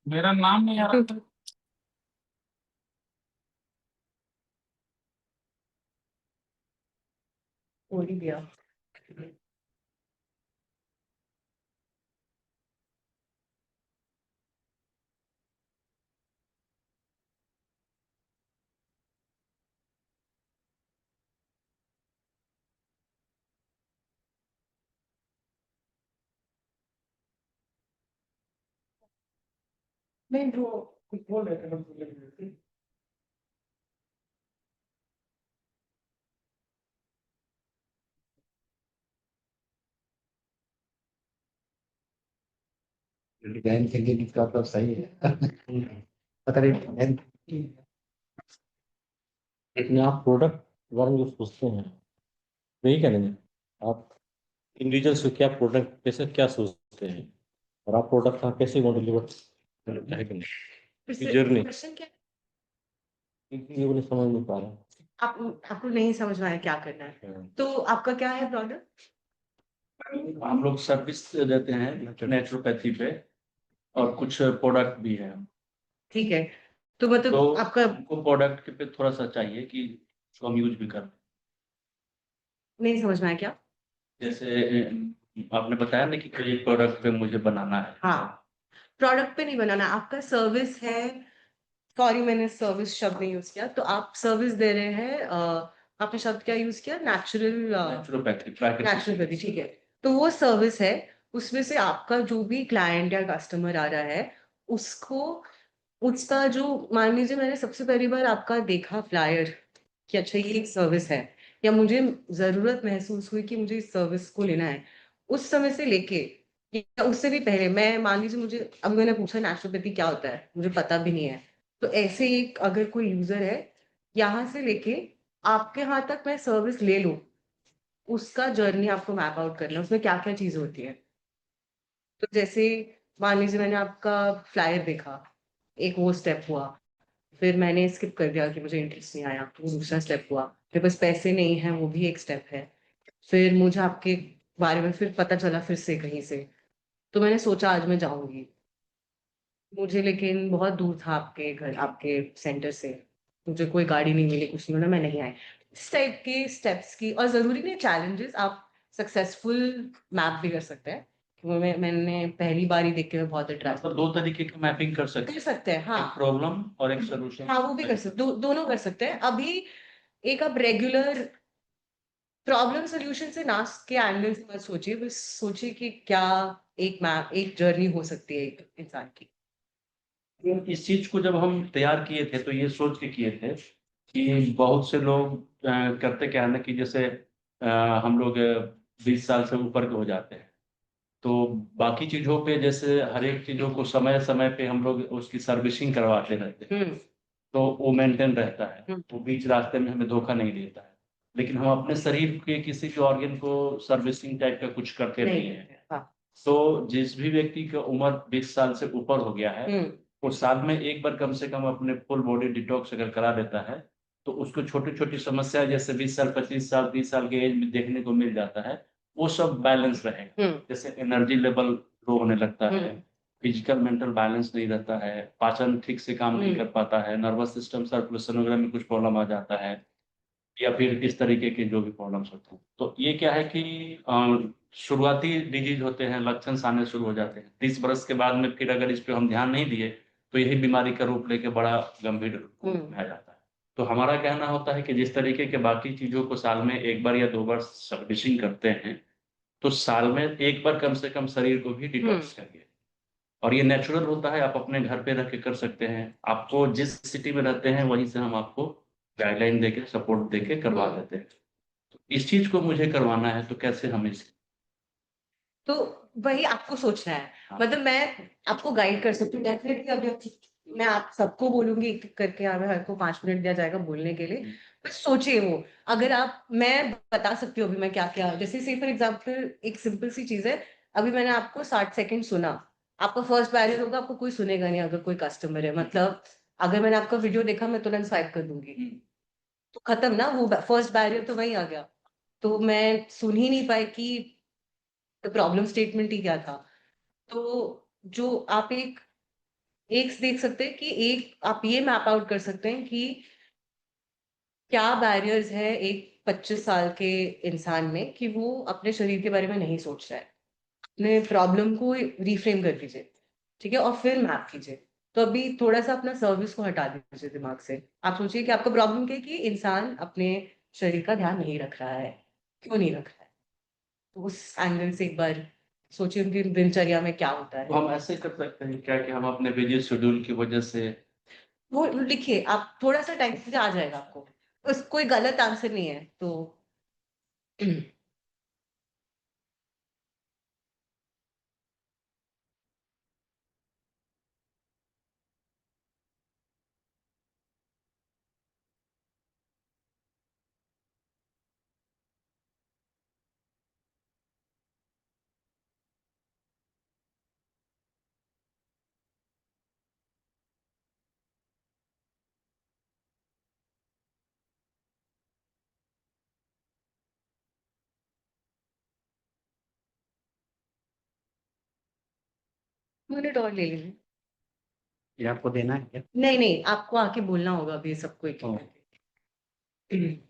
मेरा नाम नहीं आ रहा था। बोल ही दिया। नहीं, जो कुछ बोल रहे थे, बोल रहे थे। डिजाइन थिंकिंग का तो सही है। पता नहीं design लेकिन आप प्रोडक्ट के बारे में जो सोचते हैं, वही करेंगे आप इंडिविजुअल्स को, क्या प्रोडक्ट कैसे क्या सोचते हैं, और आप प्रोडक्ट का कैसे डिलीवर है कि नहीं, जर्नी क्वेश्चन क्या? ये बोले समझ नहीं पा रहा। आपको नहीं समझ में आया क्या करना है, हाँ। तो आपका क्या है प्रोडक्ट? हम लोग सर्विस देते हैं नेचुरोपैथी पे, और कुछ प्रोडक्ट भी है। ठीक है, तो मतलब तो आपका हमको प्रोडक्ट पे थोड़ा सा चाहिए कि जो हम यूज भी करें। नहीं समझ में आया क्या? जैसे आपने बताया ना कि कोई प्रोडक्ट पे मुझे बनाना है। हाँ, प्रोडक्ट पे नहीं बनाना, आपका सर्विस है। सॉरी, मैंने सर्विस शब्द नहीं यूज किया, तो आप सर्विस दे रहे हैं। आपने शब्द क्या यूज किया? नेचुरल, नेचुरोपैथी, प्राकृतिक नेचुरोपैथी, ठीक है। तो वो सर्विस है, उसमें से आपका जो भी क्लाइंट या कस्टमर आ रहा है, उसको, उसका जो, मान लीजिए मैंने सबसे पहली बार आपका देखा फ्लायर, कि अच्छा ये एक सर्विस है, या मुझे ज़रूरत महसूस हुई कि मुझे इस सर्विस को लेना है, उस समय से लेके या उससे भी पहले, मैं मान लीजिए मुझे अब मैंने पूछा नेचुरोपैथी क्या होता है? मुझे पता भी नहीं है। तो ऐसे एक अगर कोई यूज़र है, यहाँ से लेके आपके यहाँ तक मैं सर्विस ले लूँ, उसका जर्नी आपको मैप आउट करना है, उसमें क्या-क्या चीज़ें होती हैं। तो जैसे मान लीजिए मैंने आपका फ्लायर देखा, एक वो स्टेप हुआ, फिर मैंने स्किप कर दिया कि मुझे इंटरेस्ट नहीं आया, तो वो दूसरा स्टेप हुआ। मेरे पास पैसे नहीं हैं, वो भी एक स्टेप है। फिर मुझे आपके बारे में फिर पता चला फिर से कहीं से, तो मैंने सोचा आज मैं जाऊँगी। मुझे लेकिन बहुत दूर था आपके घर, आपके सेंटर से। मुझे कोई गाड़ी नहीं मिली, कुछ नहीं मिला, मैं नहीं आई। इस टाइप के स्टेप्स की, और ज़रूरी नहीं चैलेंजेस, आप सक्सेसफुल मैप भी कर सकते हैं। मैंने पहली बार ही देख के मैं बहुत अट्रैक्ट मतलब 2 तरीके की मैपिंग कर सकते कर हैं, सकते हैं, एक हाँ। प्रॉब्लम और एक सॉल्यूशन। हाँ, वो भी कर सकते, दोनों कर सकते हैं। अभी एक आप रेगुलर प्रॉब्लम सॉल्यूशन से ना के एंगल से मत सोचिए, बस सोचिए कि क्या एक मैप, एक जर्नी हो सकती है एक इंसान की। इस चीज़ को जब हम तैयार किए थे, तो ये सोच के किए थे कि बहुत से लोग करते क्या है ना कि जैसे हम लोग 20 साल से ऊपर के हो जाते हैं, तो बाकी चीज़ों पे जैसे हर एक चीज़ों को समय-समय पे हम लोग उसकी सर्विसिंग करवाते रहते हैं, हुँ, तो वो मेंटेन रहता है, हुँ, वो बीच रास्ते में हमें धोखा नहीं देता है। लेकिन हम अपने शरीर के किसी भी ऑर्गन को सर्विसिंग टाइप का कुछ करते नहीं नहीं हैं। करते, हाँ। तो जिस भी व्यक्ति की उम्र 20 साल से ऊपर हो गया है, हुँ, वो साल में एक बार कम से कम अपने फुल बॉडी डिटॉक्स अगर करा लेता है, तो उसको छोटी-छोटी समस्या जैसे 20 साल, 25 साल, 30 साल की एज में देखने को मिल जाता है, वो सब बैलेंस रहेगा। हुँ, जैसे एनर्जी लेवल लो होने लगता हुँ, है, फिजिकल मेंटल बैलेंस नहीं रहता है, पाचन ठीक से काम नहीं हुँ, कर पाता है, नर्वस सिस्टम सर्कुलेशन वगैरह में कुछ प्रॉब्लम आ जाता है, या फिर इस तरीके के जो भी प्रॉब्लम्स होते हैं। तो ये क्या है कि शुरुआती डिजीज़ होते हैं, लक्षण आने शुरू हो जाते हैं। 30 बरस के बाद में फिर अगर इस पे हम ध्यान नहीं दिए, तो यही बीमारी का रूप लेके बड़ा गंभीर रूप हुँ, में आ जाता है। तो हमारा कहना होता है कि जिस तरीके के बाकी चीज़ों को साल में 1 बार या 2 बार सर्विसिंग करते हैं, तो साल में 1 बार कम से कम शरीर को भी हुँ, डिटॉक्स करिए। और ये नेचुरल होता है, आप अपने घर पे रह के कर सकते हैं। आपको जिस सिटी में रहते हैं, वहीं से हम आपको गाइडलाइन देके, सपोर्ट देके करवा हुँ। देते हैं। तो इस चीज़ को मुझे करवाना है, तो कैसे हम इस तो वही आपको सोचना है। हाँ, मतलब मैं आपको गाइड कर सकती हूँ डेफ़िनिटली। अभी मैं आप सबको बोलूँगी एक-एक करके, हमें हर को 5 मिनट दिया जाएगा बोलने के लिए। हुँ, बस सोचिए वो, अगर आप, मैं बता सकती हूँ अभी मैं क्या-क्या, जैसे से फॉर एग्ज़ाम्पल एक सिंपल सी चीज़ है, अभी मैंने आपको 60 सेकंड सुना, आपका फर्स्ट बैरियर होगा, आपको कोई सुनेगा नहीं अगर कोई कस्टमर है। मतलब अगर मैंने आपका वीडियो देखा, मैं तुरंत स्वाइप कर दूँगी। हुँ। तो खत्म ना, वो फर्स्ट बैरियर तो वहीं आ गया। तो मैं सुन ही नहीं पाई कि प्रॉब्लम स्टेटमेंट ही क्या था। तो जो आप एक एक देख सकते हैं कि एक आप ये मैप आउट कर सकते हैं कि क्या बैरियर्स है एक 25 साल के इंसान में, कि वो अपने शरीर के बारे में नहीं सोच रहा है। अपने प्रॉब्लम को रिफ्रेम कर दीजिए, ठीक है? और फिर मैप कीजिए। तो अभी थोड़ा-सा अपना सर्विस को हटा दीजिए दिमाग से। आप सोचिए कि आपका प्रॉब्लम क्या है, कि इंसान अपने शरीर का ध्यान नहीं रख रहा है। क्यों नहीं रख रहा है? तो उस एंगल से एक बार सोचिए उनकी दिनचर्या में क्या होता तो है। हम ऐसे कर सकते हैं क्या कि हम अपने बिज़ी शेड्यूल की वजह से वो लिखिए, आप थोड़ा-सा टाइम दीजिए, आ जाएगा आपको। बस कोई गलत आंसर नहीं है, तो मिनट और ले लेंगे। ये आपको देना है क्या? नहीं, नहीं, आपको आके बोलना होगा अभी सबको एक-एक हाँ। करके।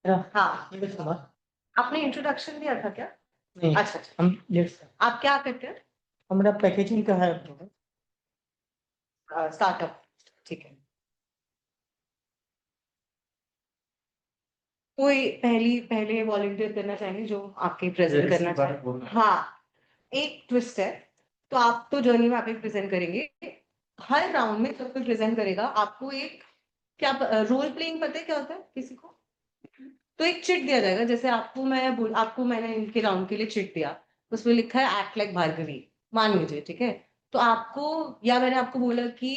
हाँ, नहीं आपने इंट्रोडक्शन दिया था क्या? अच्छा, अच्छा। हम yes, आप क्या करते हैं? हमारा पैकेजिंग का है स्टार्टअप, ठीक है। कोई पहले वॉलंटियर करना चाहेंगे जो आपके प्रेजेंट करना चाहे? हाँ, एक ट्विस्ट है। तो आप तो जर्नी में आप एक प्रेजेंट करेंगे, हर राउंड में जब कोई प्रेजेंट करेगा आपको एक क्या रोल प्लेइंग पता है क्या होता है किसी को? तो एक चिट दिया जाएगा, जैसे आपको मैंने इनके राउंड के लिए चिट दिया, उसमें लिखा है एक्ट लाइक भार्गवी, मान लीजिए, ठीक है। तो आपको, या मैंने आपको बोला कि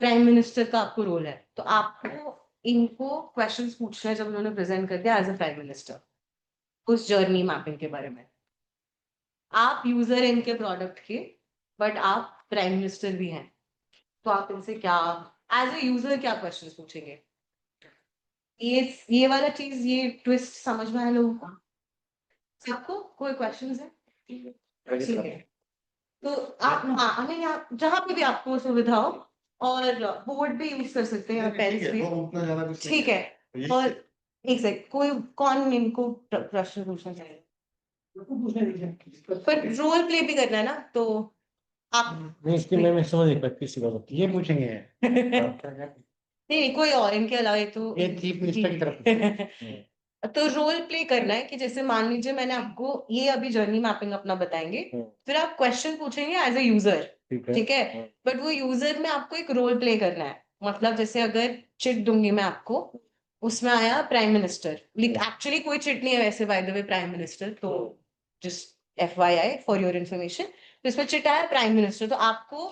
प्राइम मिनिस्टर का आपको रोल है, तो आपको इनको क्वेश्चंस पूछना है जब उन्होंने प्रेजेंट कर दिया एज अ प्राइम मिनिस्टर, उस जर्नी मैपिंग के बारे में। आप यूजर हैं इनके प्रोडक्ट के, बट आप प्राइम मिनिस्टर भी हैं, तो आप इनसे क्या एज अ यूजर क्या क्वेश्चंस पूछेंगे? ये वाला चीज, ये ट्विस्ट समझ में आया लोगों को? सबको कोई क्वेश्चंस है? ठीक है, तो आप हमें यहाँ जहाँ पे भी आपको सुविधा हो, और बोर्ड भी यूज कर सकते हैं, पेन ठीक है, भी, वो उतना ज्यादा कुछ नहीं ठीक है। ये- और एक सेकंड, कोई कौन इनको प्रश्न पूछना चाहिए? पर रोल प्ले भी करना है ना, तो आप नहीं, इसकी मैं समझ नहीं पाई किसी बात ये पूछेंगे नहीं, कोई और इनके अलावा, ये तो ये चीफ मिनिस्टर की तरफ तो रोल प्ले करना है कि जैसे मान लीजिए मैंने आपको ये अभी जर्नी मैपिंग अपना बताएंगे, फिर आप क्वेश्चन पूछेंगे एज ए यूजर, ठीक है। बट वो यूजर में आपको एक रोल प्ले करना है, मतलब जैसे अगर चिट दूंगी मैं आपको, उसमें आया प्राइम मिनिस्टर, एक्चुअली कोई चिट नहीं है वैसे by the way prime minister, तो just FYI for your information, तो इसमें चिट आया प्राइम मिनिस्टर, तो आपको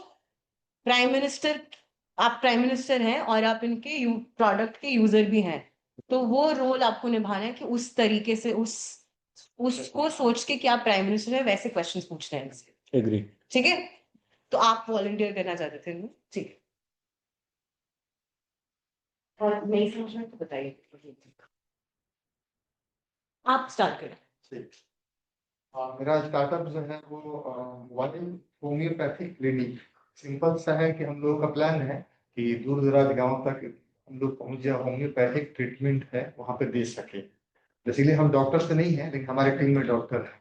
प्राइम मिनिस्टर, आप प्राइम मिनिस्टर हैं और आप इनके प्रोडक्ट के यूजर भी हैं, तो वो रोल आपको निभाना है कि उस तरीके से उसको सोच के कि आप प्राइम मिनिस्टर है वैसे क्वेश्चंस पूछने हैं इनसे, एग्री। ठीक है। तो आप वॉलंटियर करना चाहते थे ना? ठीक है, और नहीं समझ में तो बताइए, आप स्टार्ट करें। ठीक। मेरा स्टार्टअप जो है वो मोबाइल होम्योपैथिक क्लिनिक, सिंपल सा है कि हम लोगों का प्लान है कि दूर दराज गांव तक हम लोग पहुंच जाए, होम्योपैथिक ट्रीटमेंट है वहां पे दे सके। इसीलिए हम डॉक्टर से नहीं है, लेकिन हमारे टीम में डॉक्टर है।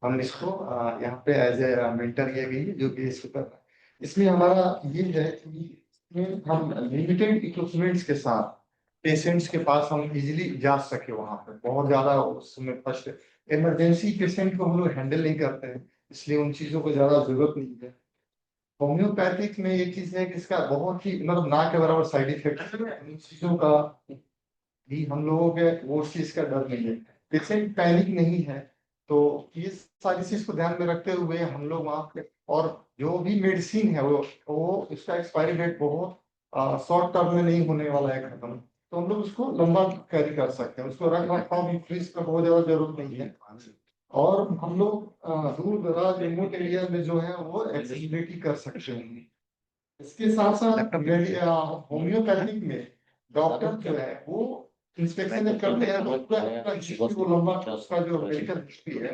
हम इसको यहाँ पे एज ए मेंटर किया गई है जो कि इसको कर रहा है। इसमें हमारा ये है कि इसमें हम लिमिटेड इक्विपमेंट्स के साथ पेशेंट्स के पास हम इजीली जा सके। वहां पे बहुत ज्यादा उसमें फर्स्ट इमरजेंसी पेशेंट को हम लोग हैंडल नहीं करते हैं, इसलिए उन चीजों को ज्यादा जरूरत नहीं है। होम्योपैथिक में ये चीज है कि इसका बहुत ही मतलब ना के बराबर साइड इफेक्ट है, इन चीजों का भी हम लोगों के वो चीज का डर नहीं है, पेशेंट पैनिक नहीं है। तो ये सारी चीज को ध्यान में रखते हुए हम लोग वहाँ पे, और जो भी मेडिसिन है वो इसका एक्सपायरी डेट बहुत शॉर्ट टर्म में नहीं होने वाला है खत्म, तो हम लोग उसको लंबा कैरी कर सकते हैं। उसको रख रखाव भी फ्रिज का बहुत ज्यादा जरूरत नहीं है। और हम लोग दूर दराज रिमोट एरिया में जो है वो एक्सेसिबिलिटी कर सकते हैं। इसके साथ साथ होम्योपैथिक में डॉक्टर जो है वो इंस्पेक्शन जब करते हैं तो पूरा हिस्ट्री वो लंबा उसका जो मेडिकल हिस्ट्री है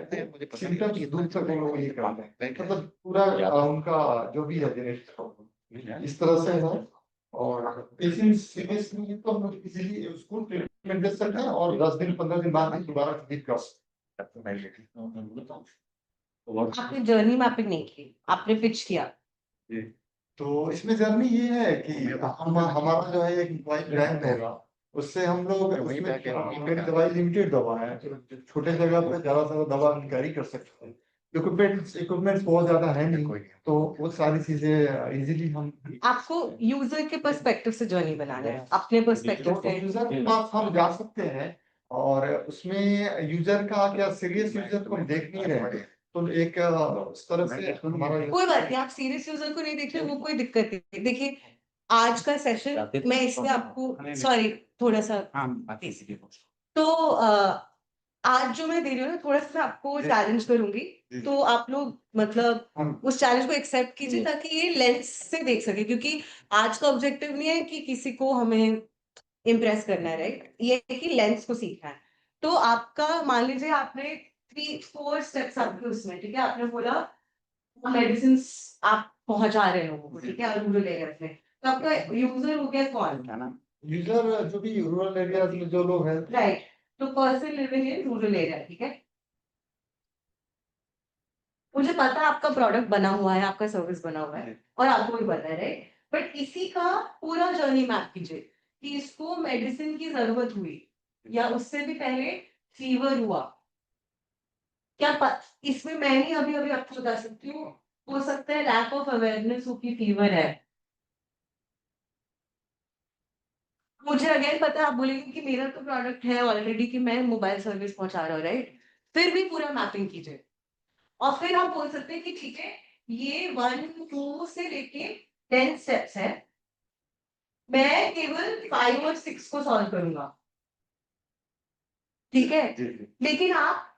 सिम्टम्स दूर तक वो लोग ये करते हैं, मतलब पूरा उनका जो भी है जेनेटिक इस तरह से है। और पेशेंट सीरियस नहीं है तो हम लोग इजीली उसको ट्रीटमेंट दे सकते हैं और 10 दिन 15 दिन बाद दोबारा विजिट कर सकते हैं। आपने जर्नी मैपिंग नहीं की, आपने पिच किया। तो इसमें जर्नी ये है कि हम हमारा जो है एक मोबाइल ब्रांड होगा, उससे हम लोग उसमें मेरी दवाई लिमिटेड दवा है, तो छोटे जगह पे ज्यादा से ज्यादा दवा कैरी कर सकते हैं। इक्विपमेंट्स बहुत ज्यादा है नहीं, तो वो सारी चीजें इजीली हम आपको यूजर के पर्सपेक्टिव से जर्नी बनाना है, अपने पर्सपेक्टिव से। यूजर के पास हम जा सकते हैं। और उसमें यूजर का क्या, सीरियस यूजर को हम देख नहीं रहे हैं, तो एक उस तरह से हमारा कोई बात नहीं, आप सीरियस यूजर को नहीं देख रहे, वो कोई दिक्कत नहीं। देखिए आज का सेशन मैं इसमें आपको, सॉरी थोड़ा सा, तो आज जो मैं दे रही हूँ ना, थोड़ा सा मैं आपको चैलेंज करूंगी, तो आप लोग मतलब उस चैलेंज को एक्सेप्ट कीजिए ताकि ये लेंस से देख सके, क्योंकि आज का ऑब्जेक्टिव नहीं है कि किसी को हमें इम्प्रेस करना है, राइट, ये है कि लेंस को सीखना है। तो आपका मान लीजिए आपने 3-4 स्टेप्स आपके उसमें, ठीक है, आपने बोला मेडिसिन आप पहुंचा रहे हो, ठीक है, रूरल एरिया में, तो आपका यूजर हो गया कौन? है ना? यूजर जो भी रूरल एरियाज में जो लोग हैं, राइट, तो person living in rural area, ठीक है। मुझे पता है आपका प्रोडक्ट बना हुआ है, आपका सर्विस बना हुआ है और आपको भी पता है, राइट। बट इसी का पूरा जर्नी मैप कीजिए कि इसको मेडिसिन की जरूरत हुई या उससे भी पहले फीवर हुआ, इसमें मैं नहीं अभी अभी आपको बता सकती हूँ, हो सकता है लैक ऑफ अवेयरनेस हो कि फीवर है। मुझे अगेन पता है आप बोलेंगे कि मेरा तो प्रोडक्ट है ऑलरेडी कि मैं मोबाइल सर्विस पहुंचा रहा हूँ, राइट। फिर भी पूरा मैपिंग कीजिए और फिर आप बोल सकते हैं कि ठीक है, ये 1 2 से लेके 10 स्टेप्स है, मैं केवल 5 और 6 को सॉल्व करूंगा, ठीक है। लेकिन आप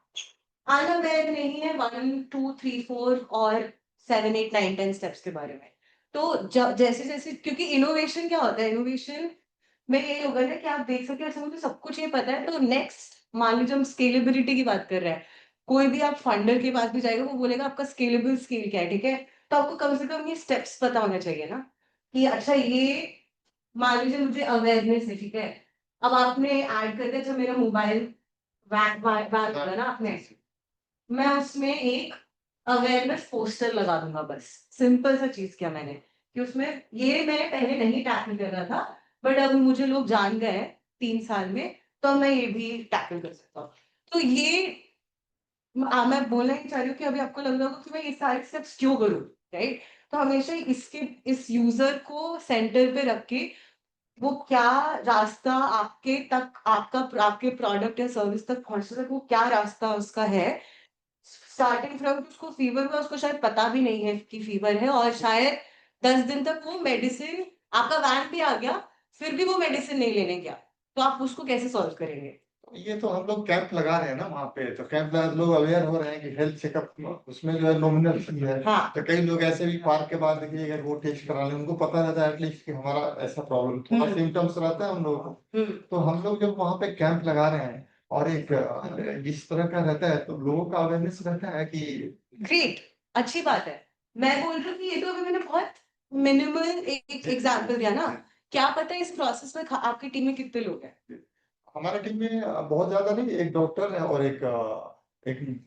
अनअवेयर नहीं है 1 2 3 4 और 7 8 9 10 स्टेप्स के बारे में। तो जैसे जैसे, क्योंकि इनोवेशन क्या होता है, इनोवेशन में यही होगा ना कि आप देख सके, अच्छा मुझे सब कुछ ये पता है, तो नेक्स्ट मान लीजिए हम स्केलेबिलिटी की बात कर रहे हैं, कोई भी आप फंडर के पास भी जाएगा वो बोलेगा आपका स्केलेबल स्केल क्या है, ठीक है। तो आपको कम से कम ये स्टेप्स पता होना चाहिए ना कि अच्छा ये मान लीजिए मुझे अवेयरनेस है, ठीक है। अब आपने ऐड कर दिया, अच्छा मेरा मोबाइल वैन वैन होगा ना आपने, मैं उसमें एक अवेयरनेस पोस्टर लगा दूंगा, बस सिंपल सा चीज किया मैंने कि उसमें ये मैं पहले नहीं टैकल कर रहा था, बट अब मुझे लोग जान गए 3 साल में, तो मैं ये भी टैकल कर सकता हूँ। तो ये मैं बोलना ही चाह रही हूँ कि अभी आपको लग रहा होगा कि मैं ये सारे स्टेप्स क्यों करूँ, राइट। तो हमेशा इसके इस यूजर को सेंटर पे रख के वो क्या रास्ता आपके तक, आपके प्रोडक्ट या सर्विस तक पहुंचने तक वो क्या रास्ता उसका है, स्टार्टिंग फ्रॉम उसको फीवर हुआ, उसको शायद पता भी नहीं है कि फीवर है, और शायद 10 दिन तक वो मेडिसिन, आपका वैन भी आ गया फिर भी वो मेडिसिन नहीं लेने गया, तो आप उसको कैसे सॉल्व करेंगे? ये तो हम लोग कैंप लगा रहे हैं ना वहाँ पे, तो कैंप में लोग अवेयर हो रहे हैं कि हेल्थ चेकअप उसमें जो है नॉमिनल फी है। हाँ। तो कई लोग ऐसे भी पार्क के बाद देखिए अगर वो टेस्ट करा लें, उनको पता रहता है एटलीस्ट कि हमारा ऐसा प्रॉब्लम, थोड़ा सिम्टम्स रहता है हम लोगों को। तो हम लोग जब वहाँ पे कैंप लगा रहे हैं और एक इस तरह का रहता है, तो लोगों का अवेयरनेस रहता है कि ग्रेट, अच्छी बात है। मैं बोल रही हूँ कि ये तो अभी मैंने बहुत मिनिमल एक एग्जांपल दिया ना, क्या पता है इस प्रोसेस में आपकी टीम में कितने लोग हैं? हमारे टीम में बहुत ज्यादा नहीं, एक डॉक्टर है और एक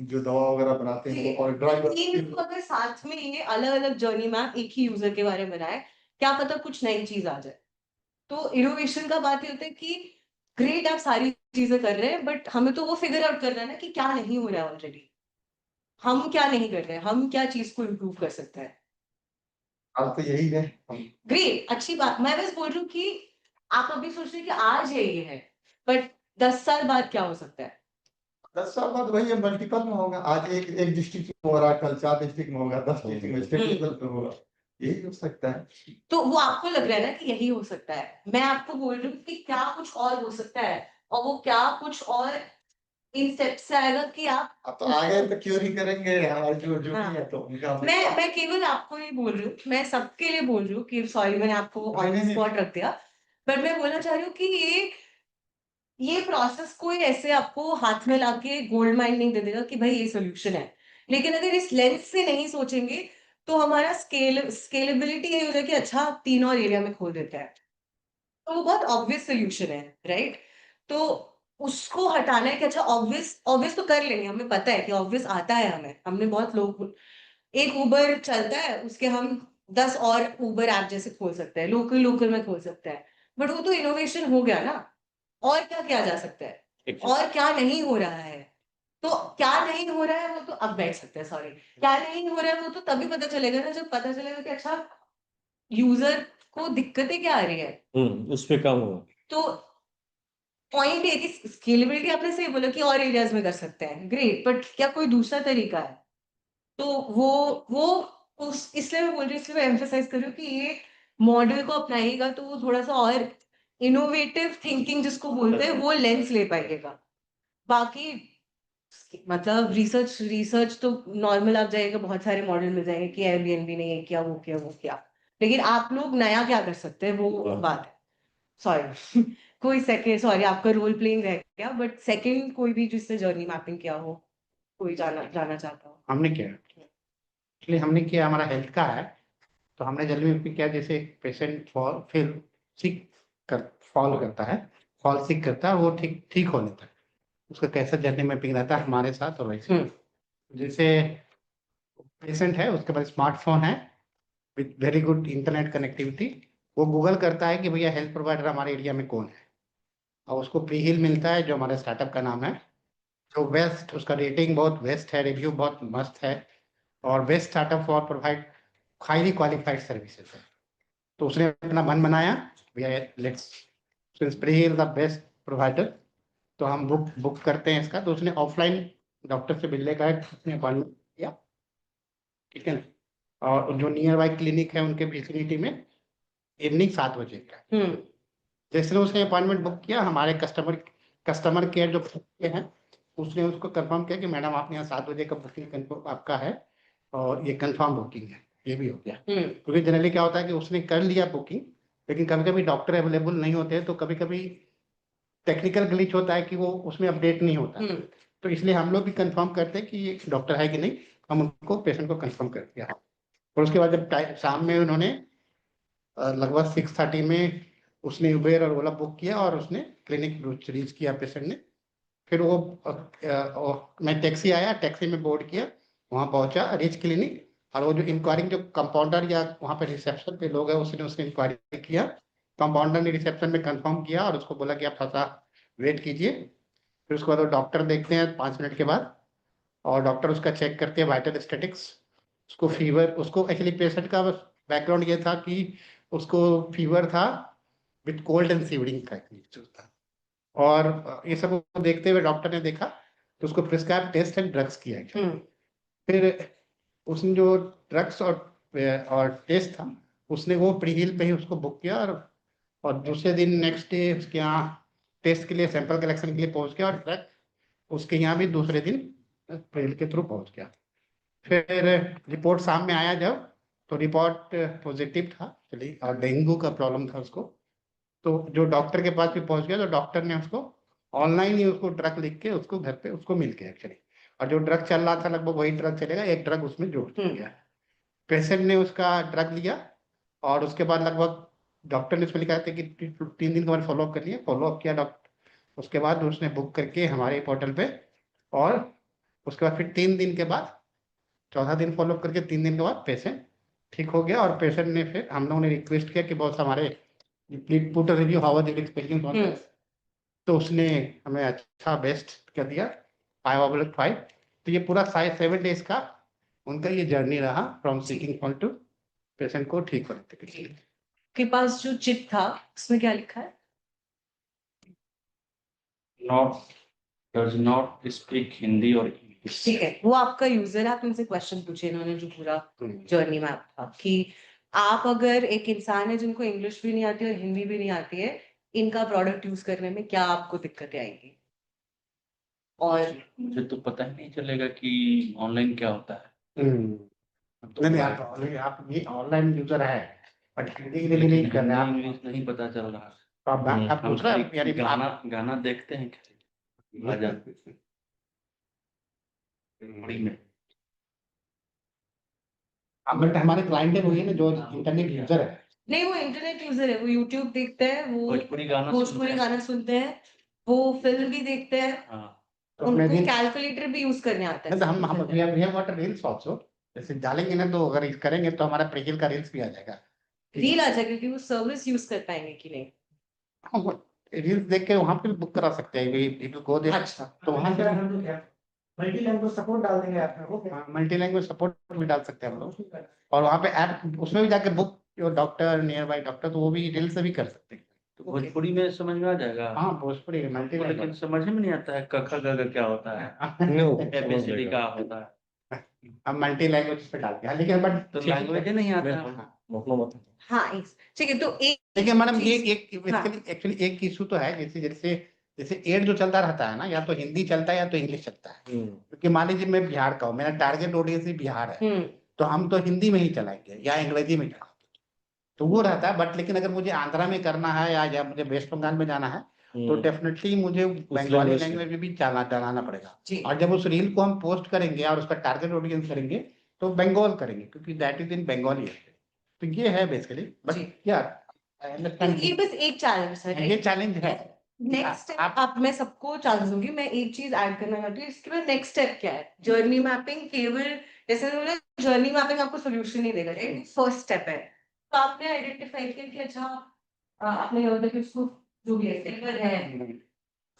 जो दवा वगैरह बनाते हैं वो, और ड्राइवर। टीम को अगर साथ में ये अलग अलग जर्नी मैप एक ही यूजर के बारे में बनाए, क्या पता कुछ नई चीज आ जाए। तो इनोवेशन का बात ये होता है कि ग्रेट आप सारी चीजें कर रहे हैं, बट हमें तो वो फिगर आउट करना है ना कि क्या नहीं हो रहा है ऑलरेडी, हम क्या नहीं कर रहे हैं, हम क्या चीज को इम्प्रूव कर सकते हैं। आज तो यही है। ग्रेट, अच्छी बात। मैं बस बोल रही हूँ कि आप अभी सोच रहे हैं कि आज ये है, बट 10 साल बाद क्या हो सकता है? 10 साल बाद वही मल्टीपल में होगा, आज एक डिस्ट्रिक्ट में हो रहा है, कल 4 डिस्ट्रिक्ट में होगा, 10 डिस्ट्रिक्ट में, स्टेट लेवल पे होगा, यही हो सकता है। तो वो आपको लग रहा है ना कि यही हो सकता है, मैं आपको बोल रही हूँ कि क्या कुछ और हो सकता है, और वो क्या कुछ और इन स्टेप्स से आएगा कि आप अब तो आगे तो क्यों नहीं करेंगे हमारे जो जो हाँ। भी है, तो उनका मैं केवल आपको नहीं बोल रही हूँ, मैं सबके लिए बोल रही हूँ कि सॉरी मैंने आपको ऑन नहीं, नहीं, स्पॉट रख दिया, बट मैं बोलना चाह रही हूँ कि ये प्रोसेस कोई ऐसे आपको हाथ में लाके गोल्ड माइन नहीं दे देगा कि भाई ये सोल्यूशन है। लेकिन अगर इस लेंस से नहीं सोचेंगे तो हमारा स्केलेबिलिटी यही हो जाए कि अच्छा 3 और एरिया में खोल देता है, तो वो बहुत ऑब्वियस सोल्यूशन है, राइट। तो उसको हटाना है कि अच्छा ऑब्वियस ऑब्वियस तो कर लेंगे, हमें पता है कि ऑब्वियस आता है, हमें हमने बहुत लोग, एक उबर चलता है उसके हम 10 और उबर ऐप जैसे खोल सकते हैं, लोकल लोकल में खोल सकते हैं, बट वो तो इनोवेशन हो गया ना। और क्या किया जा सकता है, और क्या नहीं हो रहा है? तो क्या नहीं हो रहा है वो तो अब बैठ सकते हैं, सॉरी, क्या नहीं हो रहा है वो तो तभी पता चलेगा ना जब पता चलेगा कि अच्छा यूजर को दिक्कतें क्या आ रही है। उस पे काम हुआ। तो पॉइंट है कि स्केलेबिलिटी आपने सही बोला कि और एरियाज में कर सकते हैं, ग्रेट, बट क्या कोई दूसरा तरीका है? तो वो उस इसलिए मैं बोल रही हूँ, इसलिए मैं एम्फसाइज कर रही हूँ कि ये मॉडल को अपनाइएगा तो वो थोड़ा सा और इनोवेटिव थिंकिंग जिसको बोलते हैं वो लेंस ले पाइएगा। बाकी मतलब रिसर्च रिसर्च तो नॉर्मल आप जाइएगा, बहुत सारे मॉडल मिल जाएंगे कि एयरबीएनबी ने ये किया वो किया वो किया, लेकिन आप लोग नया क्या कर सकते हैं वो बात है। सॉरी कोई सेकंड, सॉरी आपका रोल प्लेइंग रह गया, बट सेकंड कोई भी जिससे जर्नी मैपिंग किया हो, कोई जाना जाना चाहता हो। हमने किया, एक्चुअली हमने किया, हमारा हेल्थ का है। तो हमने जर्नी मैपिंग किया, जैसे एक पेशेंट फॉल करता है, फॉल सिक करता है, वो ठीक होने तक उसका कैसा जर्नी मैपिंग रहता है हमारे साथ। और वैसे जैसे पेशेंट है, उसके पास स्मार्टफोन है with very good internet connectivity, वो गूगल करता है कि भैया हेल्थ प्रोवाइडर हमारे एरिया में कौन है, और उसको प्री हिल मिलता है जो हमारे स्टार्टअप का नाम है, जो बेस्ट, उसका रेटिंग बहुत बेस्ट है, रिव्यू बहुत मस्त है, और best startup for provide highly qualified services है। तो उसने अपना मन बनाया, भैया let's, since pre hill the best provider, तो हम बुक करते हैं इसका। तो उसने ऑफलाइन डॉक्टर से मिलने का उसने अपॉइंटमेंट किया, ठीक है ना, और जो नियर बाई क्लिनिक है उनके विसिनिटी में इवनिंग 7 बजे का। जैसे उसने अपॉइंटमेंट बुक किया, हमारे कस्टमर केयर जो हैं उसने उसको कंफर्म किया कि मैडम आप यहाँ 7 बजे का बुकिंग कंफर्म आपका है, और ये कंफर्म बुकिंग है, ये भी हो गया। क्योंकि जनरली क्या होता है कि उसने कर लिया बुकिंग, लेकिन कभी कभी डॉक्टर अवेलेबल नहीं होते हैं, तो कभी कभी टेक्निकल ग्लिच होता है कि वो उसमें अपडेट नहीं होता। तो इसलिए हम लोग भी कंफर्म करते हैं कि ये डॉक्टर है कि नहीं, हम उनको पेशेंट को कंफर्म कर दिया। और उसके बाद जब शाम में उन्होंने लगभग 6:30 में उसने उबेर और ओला बुक किया, और उसने क्लिनिक रीच किया पेशेंट ने। फिर मैं टैक्सी आया, टैक्सी में बोर्ड किया, वहाँ पहुंचा रिच क्लिनिक, और वो जो इंक्वायरिंग जो कंपाउंडर या वहाँ पे रिसेप्शन पे लोग हैं उसने इंक्वायरी किया, कंपाउंडर ने रिसेप्शन में कंफर्म किया और उसको बोला कि आप थोड़ा सा वेट कीजिए। फिर उसके बाद वो डॉक्टर देखते हैं 5 मिनट के बाद, और डॉक्टर उसका चेक करते हैं वाइटल स्टेटिक्स, उसको फीवर, उसको एक्चुअली पेशेंट का बैकग्राउंड ये था कि उसको फीवर था विथ कोल्ड एंड सीवरिंग का था। और ये सब को देखते हुए डॉक्टर ने देखा, तो उसको प्रिस्क्राइब टेस्ट एंड ड्रग्स किया गया। फिर उसने जो ड्रग्स और टेस्ट था, उसने वो प्री हिल पे ही उसको बुक किया, और दूसरे दिन नेक्स्ट डे उसके यहाँ टेस्ट के लिए सैंपल कलेक्शन के लिए पहुंच गया, और ड्रग उसके यहाँ भी दूसरे दिन प्री हिल के थ्रू पहुंच गया। फिर रिपोर्ट शाम में आया जब, तो रिपोर्ट पॉजिटिव था चलिए, और डेंगू का प्रॉब्लम था उसको। तो जो डॉक्टर के पास भी पहुंच गया, तो डॉक्टर ने उसको ऑनलाइन ही उसको ड्रग लिख के उसको घर पे उसको मिल गया एक्चुअली, और जो ड्रग चल रहा था लगभग वही ड्रग चलेगा, एक ड्रग उसमें जोड़ दिया। पेशेंट ने उसका ड्रग लिया, और उसके बाद लगभग डॉक्टर ने उसमें लिखा था कि 3 दिन के बाद फॉलोअप कर लिया, फॉलोअप किया डॉक्टर, उसके बाद उसने बुक करके हमारे पोर्टल पे, और उसके बाद फिर 3 दिन के बाद, चौथा दिन फॉलोअप करके 3 दिन के बाद पेशेंट ठीक हो गया। और पेशेंट ने फिर हम लोगों ने रिक्वेस्ट किया कि बहुत हमारे please put review how was the experience on this, तो उसने हमें अच्छा बेस्ट कर दिया 5/5। तो ये पूरा 7 डेज का उनका ये जर्नी रहा, from seeking fall to patient को ठीक होने तक। के पास जो चिप था उसमें क्या लिखा है? डज नॉट स्पीक हिंदी और इंग्लिश। ठीक है, वो आपका यूजर है, आप उनसे क्वेश्चन पूछे, इन्होंने जो पूरा जर्नी मैप था कि आप अगर एक इंसान है जिनको इंग्लिश भी नहीं आती और हिंदी भी नहीं आती है, इनका प्रोडक्ट यूज करने में क्या आपको दिक्कतें आएंगी? और मुझे तो पता ही नहीं चलेगा कि ऑनलाइन क्या होता है। नहीं, आप ये ऑनलाइन यूजर है, बट हिंदी के लिए नहीं कर रहे आप, इंग्लिश नहीं पता चल रहा। तो आप हम पूछ रहे हैं खाली यानी गाना देखते हैं भजन बड़ी में। बट हमारे क्लाइंट है वही ना जो इंटरनेट यूजर है। नहीं, वो इंटरनेट यूजर है, वो यूट्यूब देखते हैं, वो भोजपुरी गाना गाना सुनते हैं, वो फिल्म भी देखते हैं, तो अपने उनको दिन कैलकुलेटर भी यूज करने आता नहीं, तो है। हम we have what reels also, जैसे डालेंगे ना, तो अगर इस करेंगे तो हमारा प्रीकिल का रील्स भी आ जाएगा। रील आ जाएगा कि वो सर्विस यूज कर पाएंगे कि नहीं। रील्स देख के वहां पे बुक करा सकते हैं, पीपल गो देयर। अच्छा, तो वहां पे मल्टी लैंग्वेज सपोर्ट डाल देंगे ऐप में, वो मल्टी लैंग्वेज सपोर्ट भी डाल सकते हैं हम लोग, और वहां पे ऐप उसमें भी जाके book your doctor, near by doctor, तो वो भी रील से भी कर सकते हैं। तो भोजपुरी में समझ में आ जाएगा। हाँ, भोजपुरी मल्टी लेकिन लैंग्वेज समझ में नहीं आता है क ख ग घ क्या होता है, एबीसीडी क्या होता है। हम मल्टी लैंग्वेज पे डालते हैं, लेकिन बट तो लैंग्वेज नहीं आता। हाँ, ठीक है, तो एक देखिए मैडम, ये चीज- एक हाँ। एक्चुअली एक इशू तो है, जैसे जैसे जैसे एड जो चलता रहता है ना, या तो हिंदी चलता है या तो इंग्लिश चलता है। क्योंकि मान लीजिए मैं बिहार का हूँ, मेरा टारगेट ऑडियंस ही बिहार है, तो हम तो हिंदी में ही चलाएंगे या अंग्रेजी में चलाएंगे, तो वो रहता है। बट लेकिन अगर मुझे आंध्रा में करना है या मुझे वेस्ट बंगाल में जाना है, तो डेफिनेटली मुझे बंगाली लैंग्वेज में भी चलाना पड़ेगा। और जब उस रील को हम पोस्ट करेंगे और उसका टारगेट ऑडियंस करेंगे, तो बंगाल करेंगे, क्योंकि दैट इज इन बंगाली। तो ये है बेसिकली, बट जी। क्या आई तो अंडरस्टैंड ये बस एक चैलेंज है, ये चैलेंज है। नेक्स्ट स्टेप आप आप मैं सबको चांस दूंगी, मैं एक चीज ऐड करना चाहती हूँ, इसके बाद नेक्स्ट स्टेप क्या है? जर्नी मैपिंग केवल जैसे बोला, जर्नी मैपिंग आपको सोल्यूशन नहीं देगा, राइट? फर्स्ट स्टेप है, तो आपने आइडेंटिफाई किया कि अच्छा आपने ये होता कि उसको जो भी है सिल्वर है,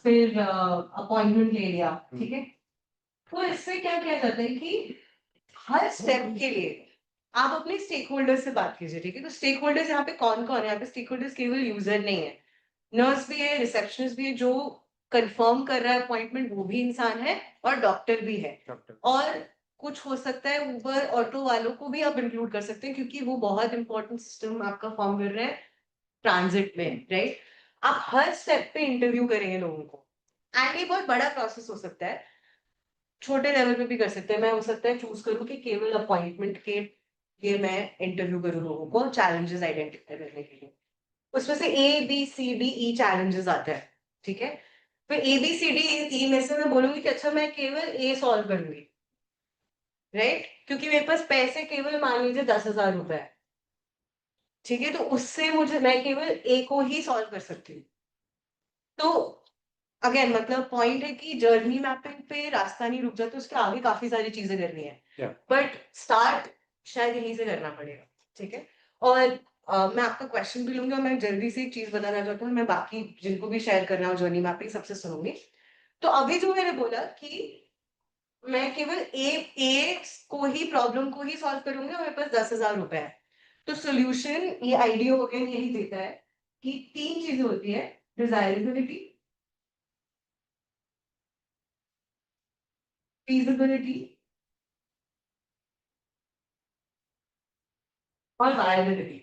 फिर अपॉइंटमेंट ले लिया, ठीक है? तो इससे क्या किया जाता है कि हर स्टेप के लिए आप अपने स्टेक होल्डर्स से बात कीजिए, ठीक है? तो स्टेक होल्डर्स यहाँ पे कौन कौन है? यहाँ पे स्टेक होल्डर्स केवल यूजर नहीं है, नर्स भी है, रिसेप्शनिस्ट भी है, जो कंफर्म कर रहा है अपॉइंटमेंट वो भी इंसान है, और डॉक्टर भी है, और कुछ हो सकता है ऊबर ऑटो वालों को भी आप इंक्लूड कर सकते हैं, क्योंकि वो बहुत इंपॉर्टेंट सिस्टम आपका फॉर्म कर रहे हैं ट्रांजिट में, राइट? आप हर स्टेप पे इंटरव्यू करेंगे लोगों को, एंड ये बहुत बड़ा प्रोसेस हो सकता है, छोटे लेवल पे भी कर सकते हैं। मैं हो सकता है चूज करूँ कि केवल अपॉइंटमेंट के लिए मैं इंटरव्यू करूँ लोगों को, चैलेंजेस आइडेंटिफाई करने के लिए। उसमें से ABCDE चैलेंजेस आते हैं, ठीक है? फिर ABCDE में से मैं बोलूंगी कि अच्छा मैं केवल A सॉल्व करूंगी, राइट? क्योंकि मेरे पास पैसे केवल मान लीजिए 10,000 रुपए है, ठीक है? तो उससे मुझे मैं केवल A को ही सॉल्व कर सकती हूँ। तो अगेन मतलब पॉइंट है कि जर्नी मैपिंग पे रास्ता नहीं रुक जाता, उसके आगे काफी सारी चीजें करनी है, बट स्टार्ट शायद यहीं से करना पड़ेगा, ठीक है? और मैं आपका क्वेश्चन भी लूंगी, और मैं जल्दी से एक चीज बताना चाहता हूँ, मैं बाकी जिनको भी शेयर करना हो जर्नी मैपिंग सबसे सुनूंगी। तो अभी जो मैंने बोला कि मैं केवल ए को ही प्रॉब्लम को ही सॉल्व करूंगी और मेरे पास 10,000 रुपए है, तो सोल्यूशन ये आइडिया अगेन यही देता है कि 3 चीजें होती है: डिजायरेबिलिटी, feasibility और viability,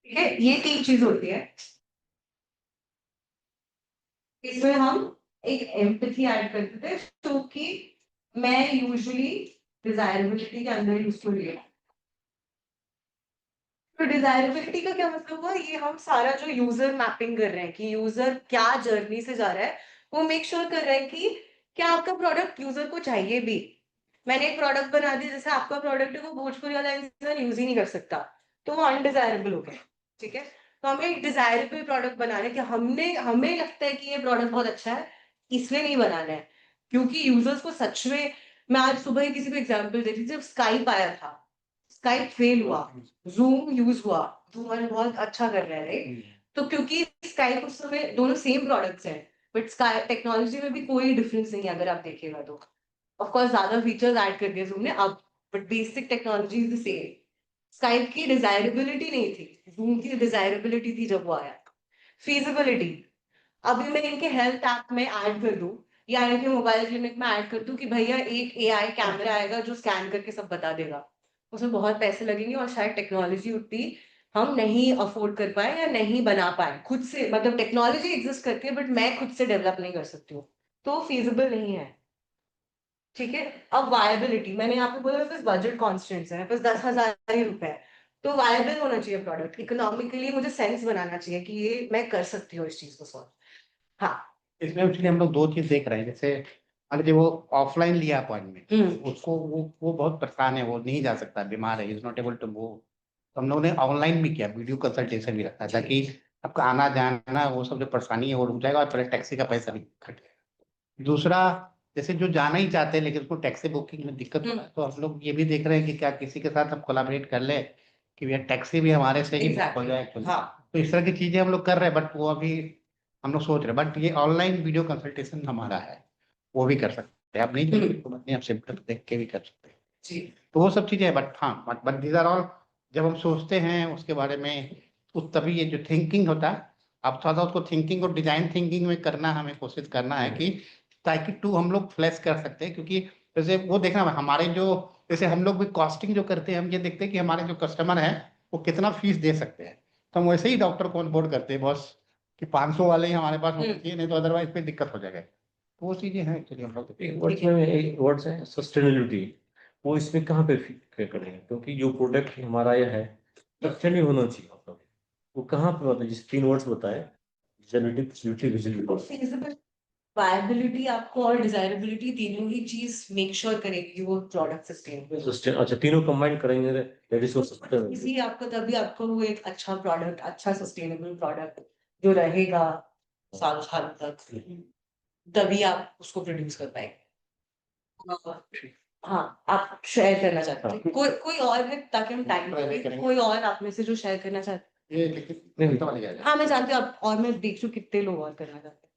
ठीक है? ये 3 चीज होती है। इसमें हम एक एम्पैथी ऐड करते थे, जो कि मैं यूजुअली डिजायरेबिलिटी के अंदर यूज कर लिया। तो डिजायरेबिलिटी का क्या मतलब हुआ? ये हम सारा जो यूजर मैपिंग कर रहे हैं कि यूजर क्या जर्नी से जा रहा है, वो मेक श्योर कर रहे हैं कि क्या आपका प्रोडक्ट यूजर को चाहिए भी। मैंने एक प्रोडक्ट बना दिया, जैसे आपका प्रोडक्ट है वो भोजपुरी वाला इंसान यूज ही नहीं कर सकता, तो वो अनडिजायरेबल हो गया, ठीक है? तो हमें एक डिजायरेबल प्रोडक्ट बनाना है, कि हमें लगता है कि ये प्रोडक्ट बहुत अच्छा है, इसलिए नहीं बनाना है, क्योंकि यूजर्स को सच में। मैं आज सुबह ही किसी को एग्जाम्पल दे रही थी, जब स्काइप आया था, स्काइप फेल हुआ, जूम यूज हुआ, जूम बहुत अच्छा कर रहा है, राइट? तो क्योंकि स्काइप उस समय दोनों सेम प्रोडक्ट्स हैं, बट स्काई टेक्नोलॉजी में भी कोई डिफरेंस नहीं है अगर आप देखिएगा तो। ऑफ कोर्स ज्यादा फीचर्स ऐड कर दिए जूम ने अब, but basic technology is the same. Skype की डिजायरेबिलिटी नहीं थी, जूम की डिजायरेबिलिटी थी जब वो आया। फीजिबिलिटी, अभी मैं इनके हेल्थ ऐप में ऐड कर दूं, या इनके मोबाइल क्लिनिक में ऐड कर दूं कि भैया एक AI कैमरा आएगा जो स्कैन करके सब बता देगा, उसमें बहुत पैसे लगेंगे और शायद टेक्नोलॉजी उतनी हम नहीं अफोर्ड कर पाए या नहीं बना पाए खुद से, मतलब टेक्नोलॉजी एग्जिस्ट करती है बट मैं खुद से डेवलप नहीं कर सकती हूँ, तो फीजिबल नहीं है, ठीक है? अब वायबिलिटी, मैंने यहाँ पे बोला मेरे पास बजट कॉन्स्टेंट्स है, बस 10,000 ही रुपए है, तो वायबल होना चाहिए प्रोडक्ट, इकोनॉमिकली मुझे सेंस बनाना चाहिए कि ये मैं कर सकती हूँ इस चीज को सॉल्व। हाँ। इसमें एक्चुअली हम लोग दो चीज देख रहे हैं। जैसे अगर जो वो ऑफलाइन लिया अपॉइंटमेंट, उसको वो बहुत परेशान है, वो नहीं जा सकता, बीमार है, is not able to move. तो हम लोगों ने ऑनलाइन भी किया, वीडियो कंसल्टेशन भी रखा, ताकि आपका आना जाना वो सब जो परेशानी है वो रुक जाएगा, और पहले टैक्सी का पैसा भी कट जाएगा। दूसरा, जैसे जो जाना ही चाहते हैं लेकिन उसको टैक्सी बुकिंग में दिक्कत हो रहा है, तो हम लोग ये भी देख रहे हैं कि क्या किसी के साथ हम कोलैबोरेट कर ले कि भैया टैक्सी भी हमारे से ही बुक हो जाए। तो इस तरह की चीजें हम लोग कर रहे हैं, बट वो अभी हम लोग सोच रहे हैं। बट ये ऑनलाइन वीडियो कंसल्टेशन हमारा है, वो भी कर सकते हैं। आप नहीं जानते तो अपने आप सिम्टम देख के भी कर सकते हैं जी। तो वो सब चीजें हैं। बट हाँ, बट दीज आर ऑल, जब हम सोचते हैं उसके बारे में, तो तभी ये जो थिंकिंग होता है, आप थोड़ा सा उसको थिंकिंग और डिजाइन थिंकिंग में करना, हमें कोशिश करना है कि ताकि टू हम लोग फ्लैश कर सकते हैं। क्योंकि जैसे वो देखना हमारे जो, जैसे हम लोग भी कॉस्टिंग जो करते हैं, हम ये देखते हैं कि हमारे जो कस्टमर है वो कितना फीस दे सकते हैं, तो हम वैसे ही डॉक्टर को ऑनबोर्ड करते हैं बस, कि 500 वाले ही हमारे पास होने चाहिए, नहीं तो अदरवाइज पे दिक्कत हो जाएगा। तो वो चीजें हैं एक्चुअली हम लोग। एक वर्ड्स है सस्टेनेबिलिटी, वो इसमें कहाँ पे फिट करेंगे? क्योंकि जो प्रोडक्ट हमारा यह है सस्टेनेबल होना चाहिए, मतलब वो कहाँ पे, मतलब जिस 3 वर्ड्स बताए, जेनेटिक, विजिबिलिटी। feasible वायबिलिटी आपको और डिजायरेबिलिटी तीनों ही चीज मेक श्योर करेगी कि वो प्रोडक्ट सस्टेनेबल। अच्छा, तीनों कंबाइन करेंगे दैट इज सस्टेनेबल। इसी आपको तभी आपको वो एक अच्छा प्रोडक्ट, अच्छा सस्टेनेबल प्रोडक्ट जो रहेगा साल साल तक, तभी आप उसको प्रोड्यूस कर पाएंगे। हाँ, आप शेयर करना चाहते हैं कोई और है, ताकि हम टाइम करेंगे। कोई और आप में से जो शेयर करना चाहते ये लेकिन तो वाली हैं? हाँ, मैं जानती हूँ आप, और मैं देख रही हूँ कितने लोग और करना चाहते हैं।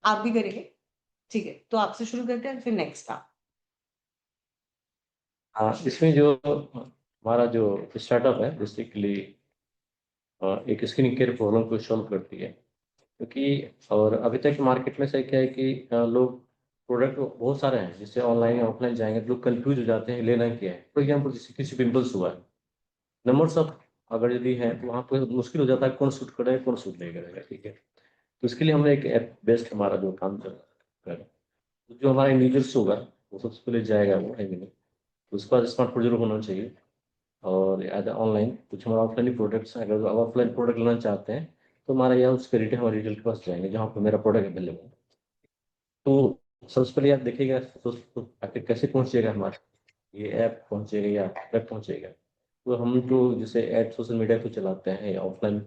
आप भी करेंगे? ठीक है, तो आपसे शुरू करते हैं, फिर नेक्स्ट आप। हाँ, इसमें जो हमारा जो स्टार्टअप है बेसिकली एक स्किन केयर प्रॉब्लम को सॉल्व करती है, क्योंकि और अभी तक मार्केट में से क्या है कि लोग प्रोडक्ट बहुत सारे हैं, जैसे ऑनलाइन ऑफलाइन जाएंगे तो लोग कंफ्यूज हो जाते हैं लेना क्या है। फॉर एग्जाम्पल जैसे किसी पिंपल्स हुआ है, नंबर्स ऑफ अगर यदि है तो वहाँ पर मुश्किल हो जाता है कौन सूट करेगा कौन सूट नहीं करेगा। ठीक है, तो इसके लिए हमने एक ऐप बेस्ड हमारा जो काम चल रहा है, तो जो हमारा यूजर्स होगा वो सबसे पहले जाएगा वो है नहीं, उसके बाद स्मार्टफोन जरूर होना चाहिए। और एज ऑनलाइन कुछ हमारा ऑफलाइन प्रोडक्ट्स हैं, अगर ऑफलाइन प्रोडक्ट लेना चाहते हैं तो हमारा यहाँ उसके रिटेल हमारे रिटेल के पास जाएंगे जहाँ पर मेरा प्रोडक्ट अवेलेबल है। तो सबसे पहले आप देखिएगा तो आखिर कैसे पहुंचेगा हमारा ये ऐप, पहुंचेगा या प्रोडक्ट पहुंचेगा। तो हम जो जैसे ऐड सोशल मीडिया पे चलाते हैं या ऑफलाइन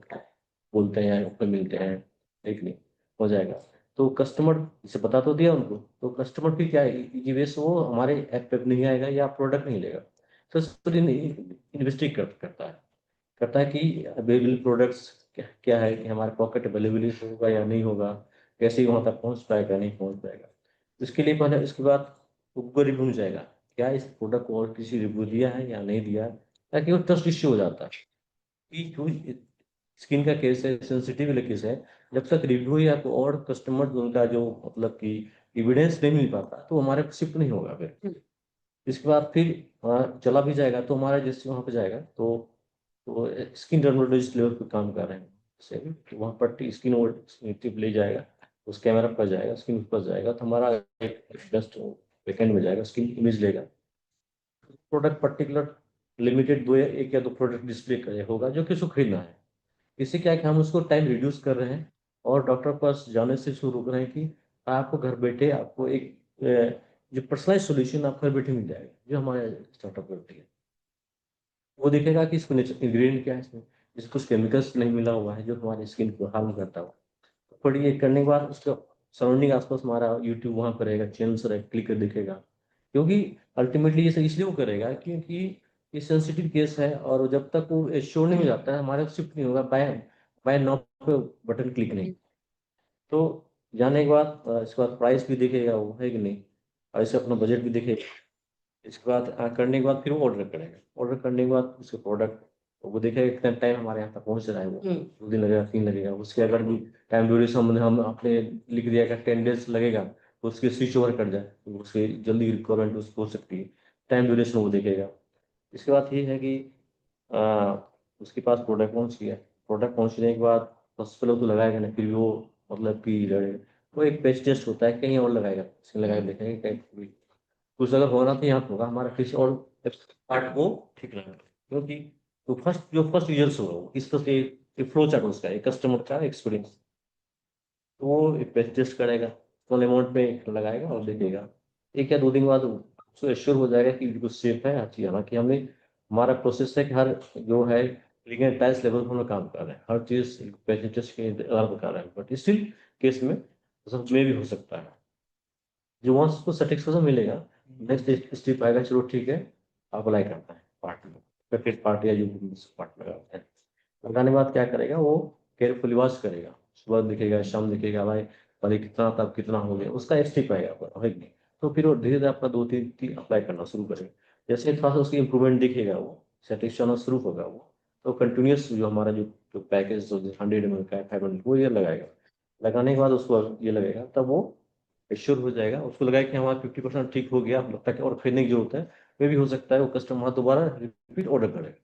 बोलते हैं या ऑफलाइन मिलते हैं, ठीक नहीं हो जाएगा। तो कस्टमर जैसे बता तो दिया उनको, तो कस्टमर फिर क्या है इजी वे से वो हमारे ऐप पे नहीं आएगा या प्रोडक्ट नहीं लेगा। तो इन्वेस्टिग करता है कि अवेलेबल प्रोडक्ट्स क्या है, कि हमारे पॉकेट अवेलेबिलिटी होगा या नहीं होगा, कैसे वहाँ तक पहुँच पाएगा नहीं पहुँच पाएगा। इसके लिए पहले इसके बाद गूगल रिव्यू में जाएगा, क्या इस प्रोडक्ट को और किसी रिव्यू दिया है या नहीं दिया है, ताकि वो ट्रस्ट इश्यू हो जाता है कि जो स्किन का केस है सेंसिटिव वाला केस है, जब तक रिव्यू या कोई और कस्टमर उनका जो मतलब कि एविडेंस नहीं मिल पाता तो हमारे को शिफ्ट नहीं होगा फिर। इसके बाद फिर चला भी जाएगा तो हमारा जैसे वहाँ पे जाएगा तो स्किन डर्मेटोलॉजिस्ट लेवल पे काम कर रहे हैं जैसे तो वहाँ पर स्किन और टिप ले जाएगा, उस कैमरा पर जाएगा, स्किन पर जाएगा तो हमारा एक बेस्ट बैकेंड में जाएगा, स्किन इमेज लेगा, प्रोडक्ट पर्टिकुलर लिमिटेड दो या एक या दो प्रोडक्ट डिस्प्ले कर होगा जो किसी को खरीदना है। इससे क्या है कि हम उसको टाइम रिड्यूस कर रहे हैं और डॉक्टर के पास जाने से शुरू रोक रहे हैं कि आपको घर बैठे आपको एक जो पर्सनलाइज सोल्यूशन आपको घर बैठे मिल जाएगा, जो हमारे स्टार्टअप करती है। वो देखेगा कि इसमें इंग्रेडिएंट क्या है, इसमें जिसको कुछ केमिकल्स नहीं मिला हुआ है जो हमारे स्किन को हार्म करता हो। तो फिर ये करने के बाद उसका सराउंडिंग आसपास हमारा यूट्यूब वहाँ पर रहेगा, चैनल्स रहेगा, क्लिक कर दिखेगा। क्योंकि अल्टीमेटली ये सब इसलिए वो करेगा क्योंकि ये सेंसिटिव केस है और जब तक वो श्योर नहीं हो जाता है हमारे शिफ्ट नहीं होगा, बाय बाय नाउ पे बटन क्लिक नहीं। तो जाने के बाद इसके बाद प्राइस भी देखेगा वो है कि नहीं, और इसे अपना बजट भी देखेगा। इसके बाद करने के बाद फिर वो ऑर्डर करेगा, ऑर्डर करने के बाद उसके प्रोडक्ट वो देखेगा कितना टाइम हमारे यहाँ तक पहुँच रहा है, वो 2 दिन लगेगा 3 लगेगा, उसके अगर भी टाइम ड्यूरेशन हम अपने लिख दिया कि 10 डेज लगेगा तो उसके स्विच ओवर कर जाए तो उसके जल्दी रिक्वायरमेंट उसको हो सकती है, टाइम ड्यूरेशन वो देखेगा। इसके बाद ये है कि आ, उसके पास प्रोडक्ट पहुँच गया, प्रोडक्ट पहुँचने के बाद सबसे पहले तो लगाएगा ना, फिर वो मतलब कि लड़ेगा। वो एक पेच टेस्ट होता है, कहीं और लगाएगा, लगाएगा देखेगा कहीं कुछ अगर होना तो यहाँ पे होगा हमारा किसी और पार्ट को ठीक रहेगा। क्योंकि तो फर्स्ट यूजर्स होगा वो इस तरह से फ्लो चार्ट उसका एक कस्टमर का एक्सपीरियंस, तो वो एक पेज टेस्ट करेगा, स्मॉल अमाउंट में लगाएगा और देखेगा। 1 या 2 दिन बाद उसको एश्योर हो जाएगा कि बिल्कुल सेफ है हर चीज़। हालांकि हमने हमारा प्रोसेस है कि हर जो है लीगल टाइल्स लेवल पर हम लोग काम कर रहे हैं, हर चीज़ पेज टेस्ट के आधार पर कर रहे हैं, बट स्टिल केस में सब में भी हो सकता है। जो वहाँ उसको सेटिस्फेक्शन मिलेगा, नेक्स्ट स्टेप आएगा, चलो ठीक है अप्लाई करता है पार्ट में, पैकेट पार्ट या जो पार्ट लगाते हैं। लगाने के बाद क्या करेगा वो केयरफुली वॉश करेगा, सुबह दिखेगा शाम दिखेगा भाई भाई कितना तब कितना हो गया, उसका एक स्टेप आएगा है कि नहीं। तो फिर वो धीरे धीरे अपना 2-3 अप्लाई करना शुरू करेगा, जैसे थोड़ा सा उसकी इंप्रूवमेंट दिखेगा वो सेटिस्फेक्शन होना शुरू होगा वो, तो कंटिन्यूस जो हमारा जो पैकेज जो 100 ml का है 500 वो ये लगाएगा। लगाने के बाद उसको ये लगेगा तब वो एश्योर हो जाएगा, उसको लगा कि हमारा 50% ठीक हो गया, अब लगता है कि और खरीदने की जरूरत है, वे भी हो सकता है वो कस्टमर दोबारा रिपीट ऑर्डर करेगा।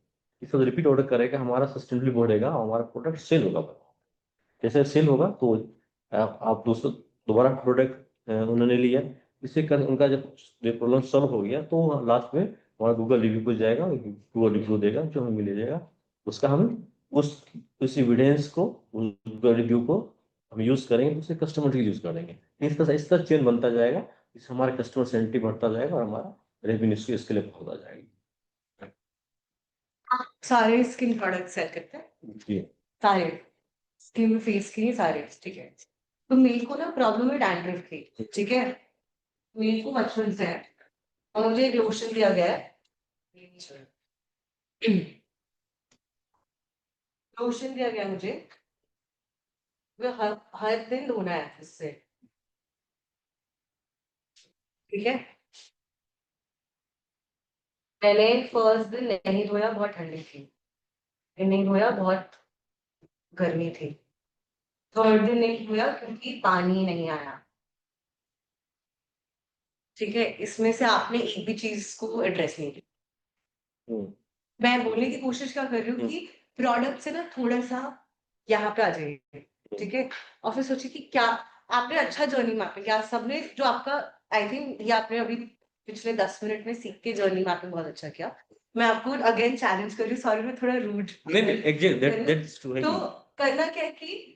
इसको रिपीट ऑर्डर करेगा हमारा सस्टेनेबली बढ़ेगा और हमारा प्रोडक्ट सेल होगा। जैसे सेल होगा तो आप दोस्तों दोबारा प्रोडक्ट उन्होंने लिया, इससे कर उनका जब प्रॉब्लम सॉल्व हो गया तो लास्ट में हमारा गूगल रिव्यू पर जाएगा, गूगल रिव्यू देगा जो हमें मिल जाएगा, उसका हम उस एविडेंस को गूगल रिव्यू को हम यूज़ करेंगे तो उसे कस्टमर के लिए यूज़ करेंगे। इस तरह चेन बनता जाएगा, इससे हमारे कस्टमर सेंटिटी बढ़ता जाएगा और हमारा रेवेन्यू इसके लिए होता जाएगी। आप सारे स्किन प्रोडक्ट सेल करते हैं? जी। सारे स्किन फेस के लिए सारे, ठीक है। तो मेरे को ना प्रॉब्लम है डैंड्रफ की, ठीक है। मेरे को बचपन से है और मुझे एक लोशन दिया गया है, लोशन दिया गया मुझे, वो हर दिन धोना है इससे, ठीक है। मैंने फर्स्ट दिन नहीं धोया, बहुत ठंडी थी, नहीं धोया, बहुत गर्मी थी। थर्ड दिन नहीं धोया क्योंकि पानी नहीं आया, ठीक है। इसमें से आपने एक भी चीज को एड्रेस नहीं किया। हम्म, मैं बोलने की कोशिश क्या कर रही हूँ कि प्रोडक्ट से ना थोड़ा सा यहाँ पे आ जाइए, ठीक है। और फिर सोचिए कि क्या आपने अच्छा जर्नी मैपिंग किया, सबने जो आपका, आई थिंक ये आपने अभी पिछले 10 मिनट में सीख के जर्नी मैपिंग बहुत अच्छा किया। मैं आपको अगेन चैलेंज कर रही हूँ, सॉरी मैं थोड़ा रूड, नहीं एग्जैक्ट दैट्स ट्रू है तो कि करना क्या है कि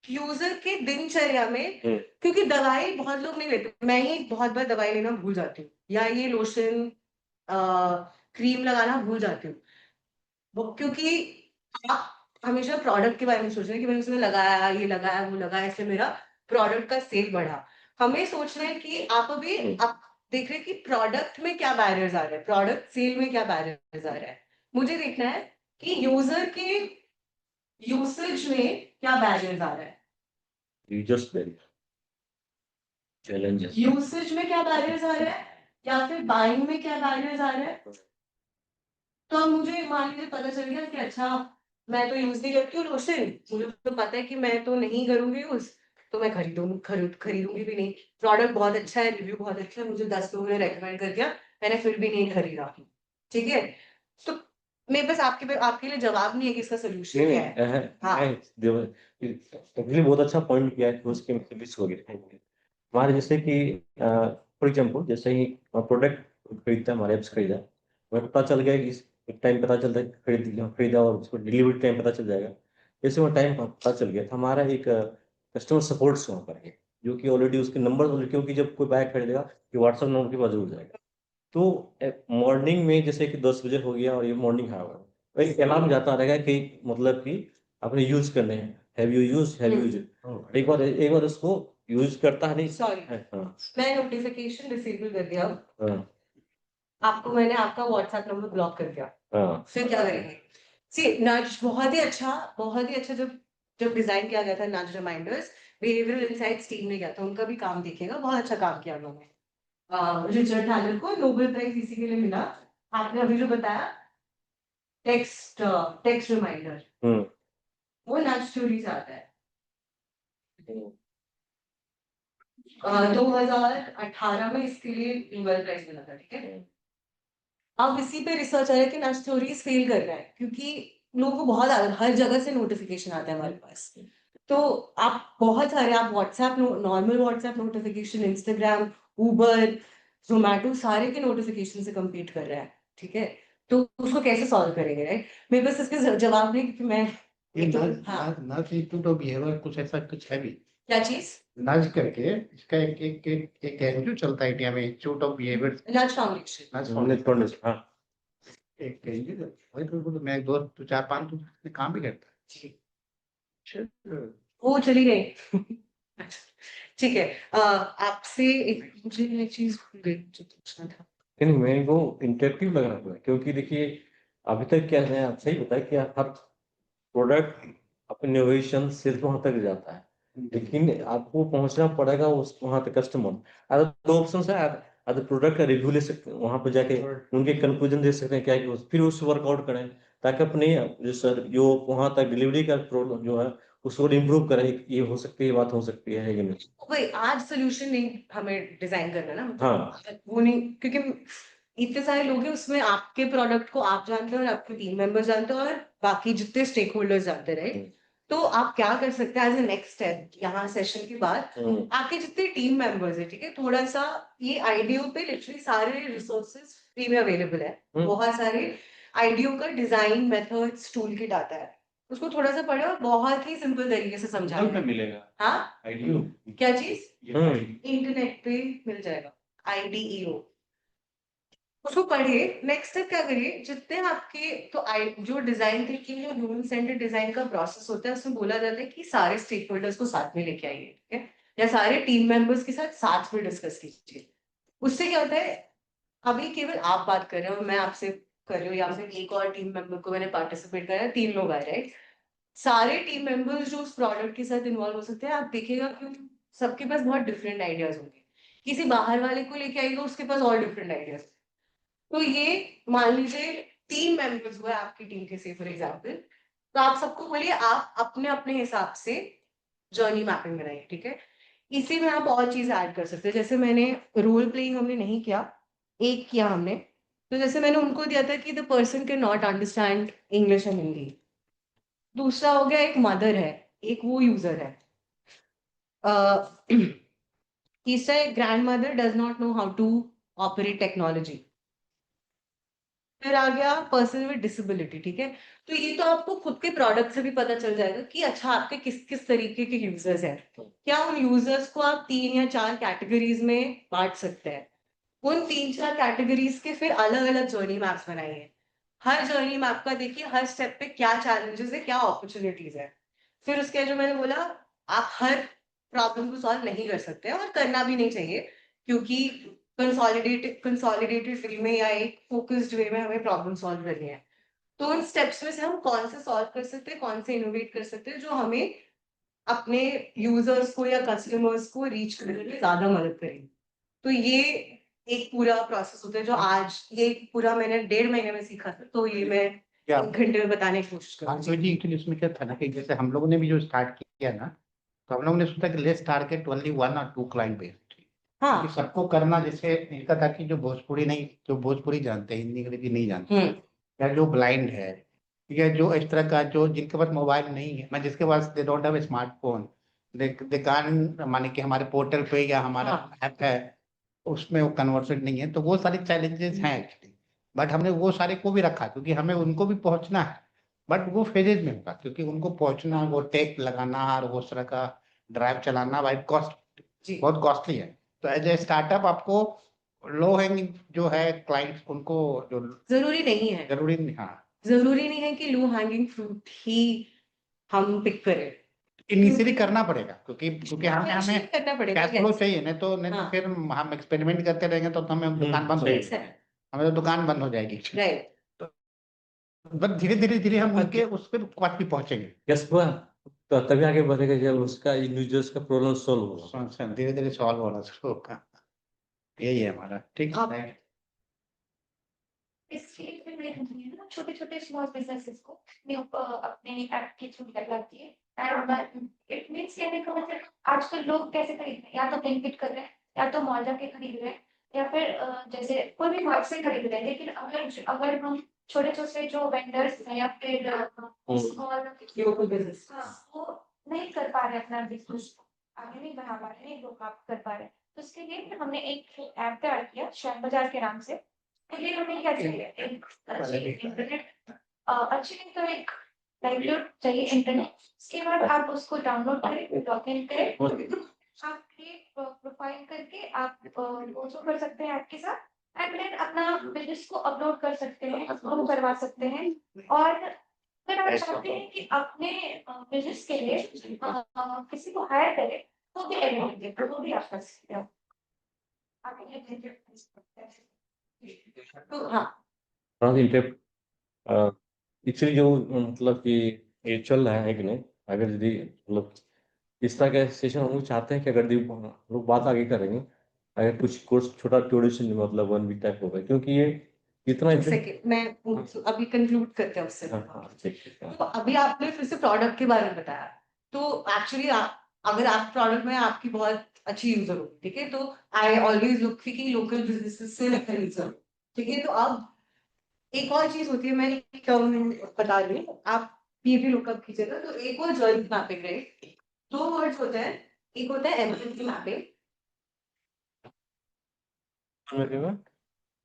यूजर के दिनचर्या में, हम्म, क्योंकि दवाई बहुत लोग नहीं लेते, मैं ही बहुत बार दवाई लेना भूल जाती हूँ, या ये लोशन क्रीम लगाना भूल जाती हूँ, क्योंकि आप हमेशा प्रोडक्ट के बारे में सोच रहे हैं कि मैंने उसमें लगाया, ये लगाया, वो लगाया, इससे मेरा प्रोडक्ट का सेल बढ़ा। हमें सोचना है कि आप अभी आप देख रहे हैं कि प्रोडक्ट में क्या बैरियर्स आ रहे हैं, प्रोडक्ट सेल में क्या बैरियर्स आ रहा है। मुझे देखना है कि यूजर के यूसेज में क्या बैरियर्स आ रहा है, यूजर्स चैलेंजेस। यूसेज में क्या बैरियर्स आ रहा है, या फिर बाइंग में क्या बैरियर्स आ रहा है। तो अब मुझे मान लीजिए पता चल गया कि अच्छा मैं तो यूज नहीं करती हूँ लोशन, मुझे तो पता है कि मैं तो नहीं करूंगी यूज, तो मैं खरीदूंगी भी नहीं। प्रोडक्ट बहुत अच्छा है, रिव्यू बहुत अच्छा है, मुझे 10 लोगों ने रेकमेंड कर दिया, मैंने फिर भी नहीं खरीदा, ठीक है। तो मेरे पास आपके लिए जवाब नहीं है कि इसका सोल्यूशन नहीं क्या है। हाँ। एक्चुअली बहुत अच्छा पॉइंट किया है कि उसके मिस हो गए हमारे, जैसे कि फॉर एग्जांपल जैसे ही प्रोडक्ट खरीदता है, हमारे ऐप्स खरीदा, हमें पता चल गया कि एक टाइम पता चलता है खरीदा और उसको डिलीवरी टाइम पता चल जाएगा। जैसे वो टाइम पता चल गया तो हमारा एक कस्टमर सपोर्ट से वहाँ पर है, जो कि ऑलरेडी उसके नंबर, क्योंकि जब कोई बैग खरीदेगा कि व्हाट्सएप नंबर के पास जरूर जाएगा। तो मॉर्निंग में जैसे कि 10 बजे हो गया और ये मॉर्निंग खराब है, तो एक अलार्म जाता रहेगा कि मतलब कि आपने यूज करने हैं, हैव यूज। एक बार उसको यूज करता है नहीं। सॉरी, हाँ मैं नोटिफिकेशन डिसेबल कर दिया, हाँ आपको मैंने आपका व्हाट्सएप नंबर ब्लॉक कर दिया, हाँ फिर क्या करेंगे। सी नज बहुत ही अच्छा जब जब डिजाइन किया गया था नज रिमाइंडर्स, बिहेवियरल इनसाइट्स टीम ने किया था, उनका भी काम देखिएगा, बहुत अच्छा काम किया उन्होंने। रिचर्ड टैलर को नोबेल प्राइज इसी के लिए मिला। आपने अभी जो बताया टेक्स्ट टेक्स्ट रिमाइंडर, हम्म, वो नज थ्योरी से आता है। 2018 में इसके लिए नोबेल प्राइज मिला था, ठीक है। अब इसी पे रिसर्च आ रहा है कि नज थ्योरीज फेल कर रहा है, क्योंकि लोगों को बहुत हर जगह से नोटिफिकेशन आता है हमारे पास। तो आप बहुत सारे, आप WhatsApp normal WhatsApp notification, Instagram, Uber, Zomato, सारे के नोटिफिकेशन से compete कर रहा है, ठीक है। तो उसको कैसे सॉल्व करेंगे, राइट। मेरे पास इसके जवाब नहीं, क्योंकि मैं ये हाँ, नज इनपुट और बिहेवियर कुछ ऐसा कुछ है भी, क्या चीज, नज करके इसका एक एनजीओ चलता है इंडिया में, इंस्टीट्यूट ऑफ बिहेवियर, नज फाउंडेशन। नज हमने फाउंडेशन, हाँ एक एनजीओ, वही तो मैं दो तो चार पांच तो काम भी करता है। वो चली गई। ठीक है। आपसे एक मुझे एक चीज भूल गई जो पूछना था। नहीं मेरे को इंटरेक्टिव लग रहा है, क्योंकि देखिए अभी तक क्या है, आप सही बताया कि हर प्रोडक्ट अपने इनोवेशन सिर्फ वहां तक जाता है, लेकिन आपको पहुंचना पड़ेगा उस वहां तक कस्टमर। अगर दो ऑप्शन है, अगर प्रोडक्ट का रिव्यू ले सकते हैं वहां पर जाके, उनके कंक्लूजन दे सकते हैं क्या कि फिर उस वर्कआउट करें, ताकि अपने जो सर जो वहां तक डिलीवरी का प्रॉब्लम जो है उसको इम्प्रूव करें। ये हो सकती है, ये बात हो सकती है कि नहीं। वही आज सोल्यूशन नहीं हमें डिजाइन करना ना, हाँ वो नहीं, क्योंकि इतने सारे लोग हैं उसमें, आपके प्रोडक्ट को आप जानते हो और आपके टीम मेंबर जानते हो और बाकी जितने स्टेक होल्डर्स जानते हैं, राइट। तो आप क्या कर सकते हैं एज ए नेक्स्ट स्टेप, यहाँ सेशन के बाद आपके जितने टीम मेंबर्स है, ठीक है, थोड़ा सा ये आईडियो पे लिटरली सारे रिसोर्सेज फ्री में अवेलेबल है, बहुत सारे आईडियो का डिजाइन मेथड्स टूल किट आता है, उसको थोड़ा सा पढ़े और बहुत ही सिंपल तरीके से समझा गूगल पे मिलेगा हाँ आईडियो क्या चीज हम्म इंटरनेट पे मिल जाएगा IDEO उसको पढ़िए नेक्स्ट स्टेप क्या करिए जितने आपके तो जो डिजाइन थिंकिंग जो ह्यूमन सेंटर्ड डिजाइन का प्रोसेस होता है उसमें बोला जाता है कि सारे स्टेक होल्डर्स को साथ में लेके आइए ठीक है या सारे टीम मेंबर्स के साथ में डिस्कस कीजिए उससे क्या होता है अभी केवल आप बात कर रहे हो मैं आपसे कर रही हूँ या फिर एक और टीम मेंबर को मैंने पार्टिसिपेट करा 3 लोग आए राइट सारे टीम मेंबर्स जो उस प्रोडक्ट के साथ इन्वॉल्व हो सकते हैं आप देखिएगा कि सबके पास बहुत डिफरेंट आइडियाज होंगे किसी बाहर वाले को लेके आएगा उसके पास और डिफरेंट आइडियाज तो ये मान लीजिए 3 मेंबर्स हुए आपकी टीम के से फॉर एग्जाम्पल तो आप सबको बोलिए आप अपने अपने हिसाब से जर्नी मैपिंग बनाइए ठीक है इसी में आप और चीज ऐड कर सकते हैं जैसे मैंने रोल प्लेइंग हमने नहीं किया एक किया हमने तो जैसे मैंने उनको दिया था कि the person can not understand English and Hindi दूसरा हो गया एक मदर है एक वो यूजर है तीसरा एक grandmother does not know how to operate technology फिर आ गया पर्सन विद डिसेबिलिटी ठीक है तो ये तो आपको खुद के प्रोडक्ट से भी पता चल जाएगा कि अच्छा आपके किस किस तरीके के यूजर्स हैं क्या उन यूजर्स को आप 3 या 4 कैटेगरीज में बांट सकते हैं उन 3-4 कैटेगरीज के फिर अलग अलग जर्नी मैप्स बनाइए हर जर्नी मैप का देखिए हर स्टेप पे क्या चैलेंजेस है क्या अपॉर्चुनिटीज है फिर उसके जो मैंने बोला आप हर प्रॉब्लम को सॉल्व नहीं कर सकते और करना भी नहीं चाहिए क्योंकि कंसोलिडेटेड वे में या एक फोकस्ड वे में हमें प्रॉब्लम सॉल्व करनी है तो उन स्टेप्स में से हम कौन से सॉल्व कर सकते हैं कौन से इनोवेट कर सकते हैं जो हमें अपने यूजर्स को या कस्टमर्स को रीच करने में ज्यादा मदद करेंगे तो ये एक पूरा प्रोसेस होता है जो आज ये पूरा मैंने 1.5 महीने में सीखा था तो ये मैं क्या 1 घंटे में बताने की कोशिश हाँ करूँगी जी एक्चुअली उसमें क्या था ना कि जैसे हम लोगों ने भी जो स्टार्ट किया ना तो हम लोगों ने सोचा कि लेट्स टारगेट ओनली 1 और 2 क्लाइंट बेस्ड हाँ क्योंकि सबको करना जैसे इनका था कि जो भोजपुरी जानते हैं हिंदी अंग्रेजी नहीं जानते या जो ब्लाइंड है या जो इस तरह का जो जिनके पास मोबाइल नहीं है मैं जिसके पास दे डोंट हैव स्मार्टफोन दे कान माने कि हमारे पोर्टल पे या हमारा हाँ ऐप है उसमें वो कन्वर्सेंट नहीं है तो वो सारे चैलेंजेस हैं एक्चुअली बट हमने वो सारे को भी रखा क्योंकि हमें उनको भी पहुंचना है बट वो फेजेज में होगा क्योंकि उनको पहुंचना वो टेक लगाना और वो उस तरह का ड्राइव चलाना भाई कॉस्ट जी बहुत कॉस्टली है तो एज ए स्टार्टअप आपको लो हैंगिंग जो है क्लाइंट्स उनको जो जरूरी नहीं है जरूरी नहीं हाँ जरूरी नहीं है कि लो हैंगिंग फ्रूट ही हम पिक करें इनिशियली करना पड़ेगा क्योंकि हमें Initially हमें करना पड़ेगा कैश फ्लो yes. चाहिए नहीं तो हाँ फिर हम एक्सपेरिमेंट करते रहेंगे तो हमें दुकान बंद हो सही जाएगी हमें तो दुकान बंद हो जाएगी राइट बस धीरे धीरे हम उनके उस पर पास भी पहुंचेंगे यस हुआ तो तभी आगे बढ़ेगा जब उसका यूजर्स का प्रॉब्लम सॉल्व होगा धीरे धीरे सॉल्व होना शुरू होगा यही है हमारा ठीक आप- है इसलिए फिर मैं कहती हूँ ना छोटे छोटे स्मॉल बिजनेसेस को मैं अपने ऐप के थ्रू लगाती है एंड इट मीन्स कहने का मतलब आजकल लोग कैसे खरीद रहे हैं या तो ब्लिंकिट कर रहे हैं या तो मॉल जाके खरीद रहे हैं या फिर जैसे कोई भी मार्ट से खरीद रहे हैं लेकिन अगर हम छोटे छोटे जो वेंडर्स हैं या फिर स्मॉल लोकल बिजनेस वो नहीं कर पा रहे अपना बिजनेस आगे नहीं बढ़ा पा रहे नहीं लोग आप कर पा रहे तो उसके लिए फिर हमने एक ऐप तैयार किया शेयर बाजार के नाम से पहले हमें क्या चाहिए एक अच्छी इंटरनेट अच्छी नहीं तो एक लाइवलीहुड चाहिए इंटरनेट उसके बाद आप उसको डाउनलोड करें लॉग इन करें आप क्रिएट प्रोफाइल करके आप वो कर सकते हैं ऐप के साथ एंड देन अपना बिजनेस को अपलोड कर सकते हैं ग्रो करवा सकते हैं और अगर आप चाहते हैं कि अपने बिजनेस के लिए किसी को हायर करें तो भी अवेलेबल वो भी आप कर सकते हो आप तो हाँ थोड़ा सा इंटरेक्ट एक्चुअली जो मतलब कि ये चल रहा है कि नहीं अगर यदि मतलब इस तरह का सेशन हम लोग चाहते हैं कि अगर यदि हम लोग बात आगे करेंगे अगर कुछ कोर्स छोटा ड्यूरेशन मतलब 1 वीक टाइप होगा क्योंकि ये इतना सेकंड मैं अभी कंक्लूड करते हैं उससे ठीक है तो अभी आपने फिर से प्रोडक्ट के बारे में बताया तो एक्चुअली अगर आप प्रोडक्ट में आपकी बहुत अच्छी यूजर होगी ठीक है तो आई ऑलवेज लुक कि लोकल बिजनेसेस से खरीद सकूं ठीक है तो अब एक और चीज होती है मैं टर्म बता रही हूँ आप भी लुकअप कीजिएगा तो एक और जर्नी मैपिंग है 2 वर्ड्स होते हैं एक होता है empathy mapping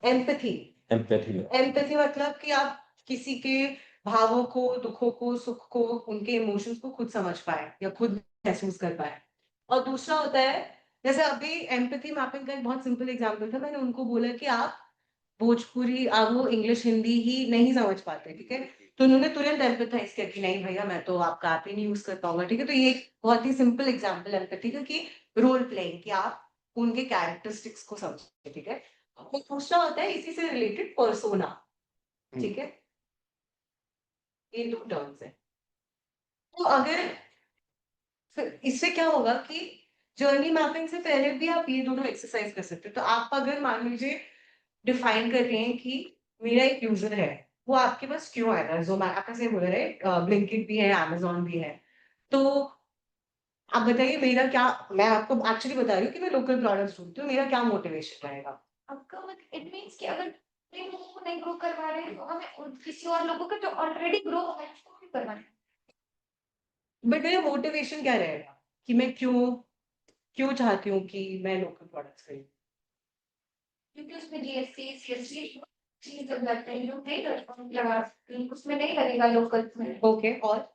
empathy empathy empathy मतलब कि आप किसी के भावों को, दुखों को, सुख को, उनके इमोशंस को खुद समझ पाए या खुद महसूस कर पाए। और दूसरा होता है, जैसे अभी एम्पैथी मैपिंग का एक बहुत सिंपल एग्जांपल था, मैंने उनको बोला कि आप भोजपुरी वो इंग्लिश हिंदी ही नहीं समझ पाते, ठीक है? तो उन्होंने तुरंत एम्पैथाइज किया कि नहीं भैया मैं तो आपका ऐप ही नहीं यूज कर पाऊंगा, ठीक है? तो ये एक बहुत ही सिंपल एग्जांपल एम्पैथी का कि रोल प्लेइंग, कि आप उनके कैरेक्टरिस्टिक्स को समझे, ठीक है? और दूसरा होता है इसी से रिलेटेड पर्सोना, ठीक है? ये 2 टर्म्स है। तो अगर फिर इससे क्या होगा कि जर्नी मैपिंग से पहले भी आप ये दोनों एक्सरसाइज कर सकते हो। तो आप अगर मान लीजिए डिफाइन कर रहे हैं कि मेरा एक यूजर है, वो आपके पास क्यों आएगा? ज़ोमैटो आपका से बोल रहे हैं, ब्लिंकिट भी है, अमेज़न भी है। तो आप बताइए मेरा क्या, मैं आपको एक्चुअली बता रही हूँ कि मैं लोकल प्रोडक्ट्स ढूँढती हूँ, मेरा क्या मोटिवेशन रहेगा? आपका मतलब इट मीन्स कि अगर अपने लोगों को नहीं ग्रो करवा रहे हैं तो हमें किसी और लोगों का जो ऑलरेडी ग्रो हो रहा है उसको भी करवाना है। बट मेरा मोटिवेशन क्या रहेगा कि मैं क्यों चाहती हूँ कि मैं लोकल प्रोडक्ट्स खरीदूँ? क्योंकि उसमें जीएसटी, सीएसटी चीज लग जाते हैं जो नहीं लगा, उसमें नहीं लगेगा लोकल में। ओके, और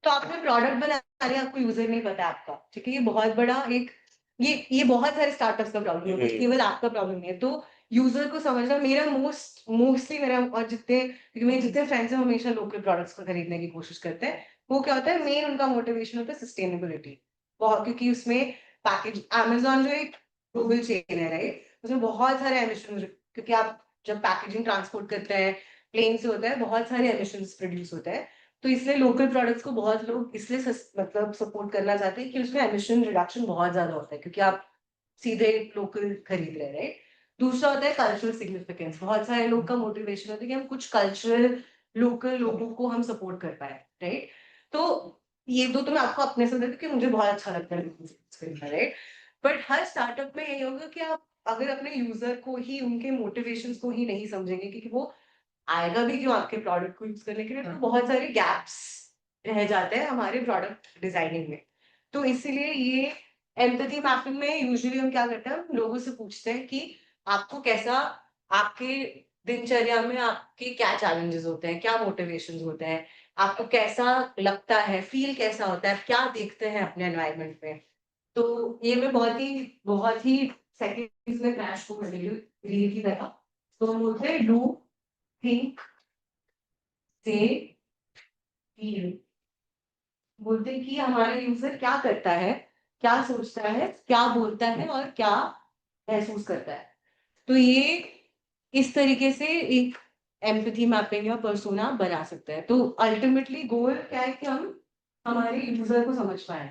तो आपने प्रोडक्ट बना रहे हैं, आपको यूजर नहीं पता है आपका, ठीक है? ये बहुत बड़ा एक ये बहुत सारे स्टार्टअप्स का प्रॉब्लम है, केवल आपका प्रॉब्लम नहीं है। तो यूजर को समझना मेरा मोस्टली मेरा और जितने, क्योंकि मेरे जितने फ्रेंड्स हैं हमेशा लोकल प्रोडक्ट्स को खरीदने की कोशिश करते हैं। वो क्या होता है, मेन उनका मोटिवेशन होता है सस्टेनेबिलिटी। बहुत, क्योंकि उसमें पैकेज अमेज़न जो एक ग्लोबल चेन है, राइट? उसमें बहुत सारे एमिशन, क्योंकि आप जब पैकेजिंग ट्रांसपोर्ट करते हैं, प्लेन से होता है, बहुत सारे एमिशंस प्रोड्यूस होते हैं। तो इसलिए लोकल प्रोडक्ट्स को बहुत लोग इसलिए मतलब सपोर्ट करना चाहते हैं कि उसमें एमिशन रिडक्शन बहुत ज्यादा होता है, क्योंकि आप सीधे लोकल खरीद रहे हैं, राइट? दूसरा होता है कल्चरल सिग्निफिकेंस। बहुत सारे लोग का मोटिवेशन होता है कि हम कुछ कल्चरल लोकल लोगों को हम सपोर्ट कर पाए, राइट? तो ये दो तो मैं आपको अपने से देती हूँ कि मुझे बहुत अच्छा लगता है लोकल खरीदना, राइट? बट हर स्टार्टअप में यही होगा कि आप अगर अपने यूजर को ही, उनके मोटिवेशंस को ही नहीं समझेंगे, क्योंकि वो आएगा भी क्यों आपके प्रोडक्ट को यूज करने के लिए, तो बहुत सारे गैप्स रह जाते हैं हमारे प्रोडक्ट डिजाइनिंग में। तो इसीलिए ये एम्पैथी मैपिंग में यूजुअली हम क्या करते हैं, हम लोगों से पूछते हैं कि आपको कैसा, आपके दिनचर्या में आपके क्या चैलेंजेस होते हैं, क्या मोटिवेशंस होते हैं, आपको कैसा लगता है, फील कैसा होता है, आप क्या देखते हैं अपने एनवायरनमेंट में। तो ये मैं बहुत ही सेकंड्स में क्रैश को कर रही हूँ रील की तरह। तो हम बोलते हैं डू थिंक से फील, बोलते हैं कि हमारा यूजर क्या करता है, क्या सोचता है, क्या बोलता है और क्या महसूस करता है। तो ये इस तरीके से एक एम्पैथी मैपिंग या पर्सोना बना सकते हैं। तो अल्टीमेटली गोल क्या है कि हम हमारे यूजर को समझ पाए।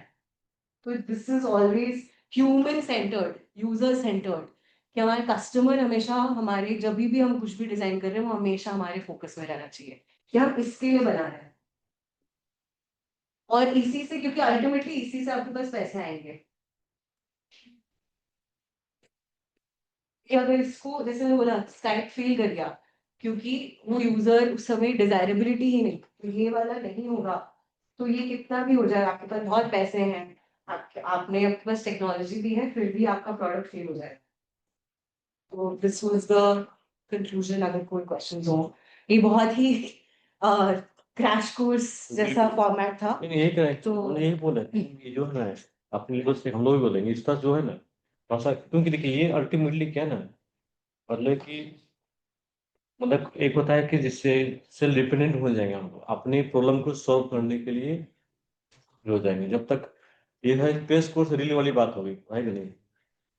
तो this is always human centred, user centred, कि हमारे कस्टमर हमेशा हमारे, जब भी हम कुछ भी डिजाइन कर रहे हैं, वो हमेशा हमारे फोकस में रहना चाहिए कि हम इसके लिए बना रहे हैं। और इसी से, क्योंकि अल्टीमेटली इसी से आपके पास पैसे आएंगे। कि अगर इसको, जैसे मैं बोला, स्काइप फेल कर गया क्योंकि वो यूजर उस समय डिजायरेबिलिटी ही नहीं, तो ये वाला नहीं होगा। तो ये कितना भी हो जाए, आपके पास बहुत पैसे हैं, आपने आपके पास टेक्नोलॉजी भी है, फिर भी आपका प्रोडक्ट फेल हो जाए। तो दिस वाज द कंक्लूजन। अगर कोई क्वेश्चंस हो, ये बहुत ही क्रैश कोर्स जैसा फॉर्मेट था। नहीं यही करें, तो हमने यही बोला कि ये जो है ना, अपने लोग से हम लोग भी बोलेंगे इसका जो है ना थोड़ा सा, क्योंकि देखिए ये अल्टीमेटली क्या है ना, मतलब कि मतलब एक होता है कि जिससे सेल्फ डिपेंडेंट हो जाएंगे, हम अपने प्रॉब्लम को सॉल्व करने के लिए हो जाएंगे। जब तक ये है क्रैश कोर्स रील वाली बात होगी, है कि नहीं?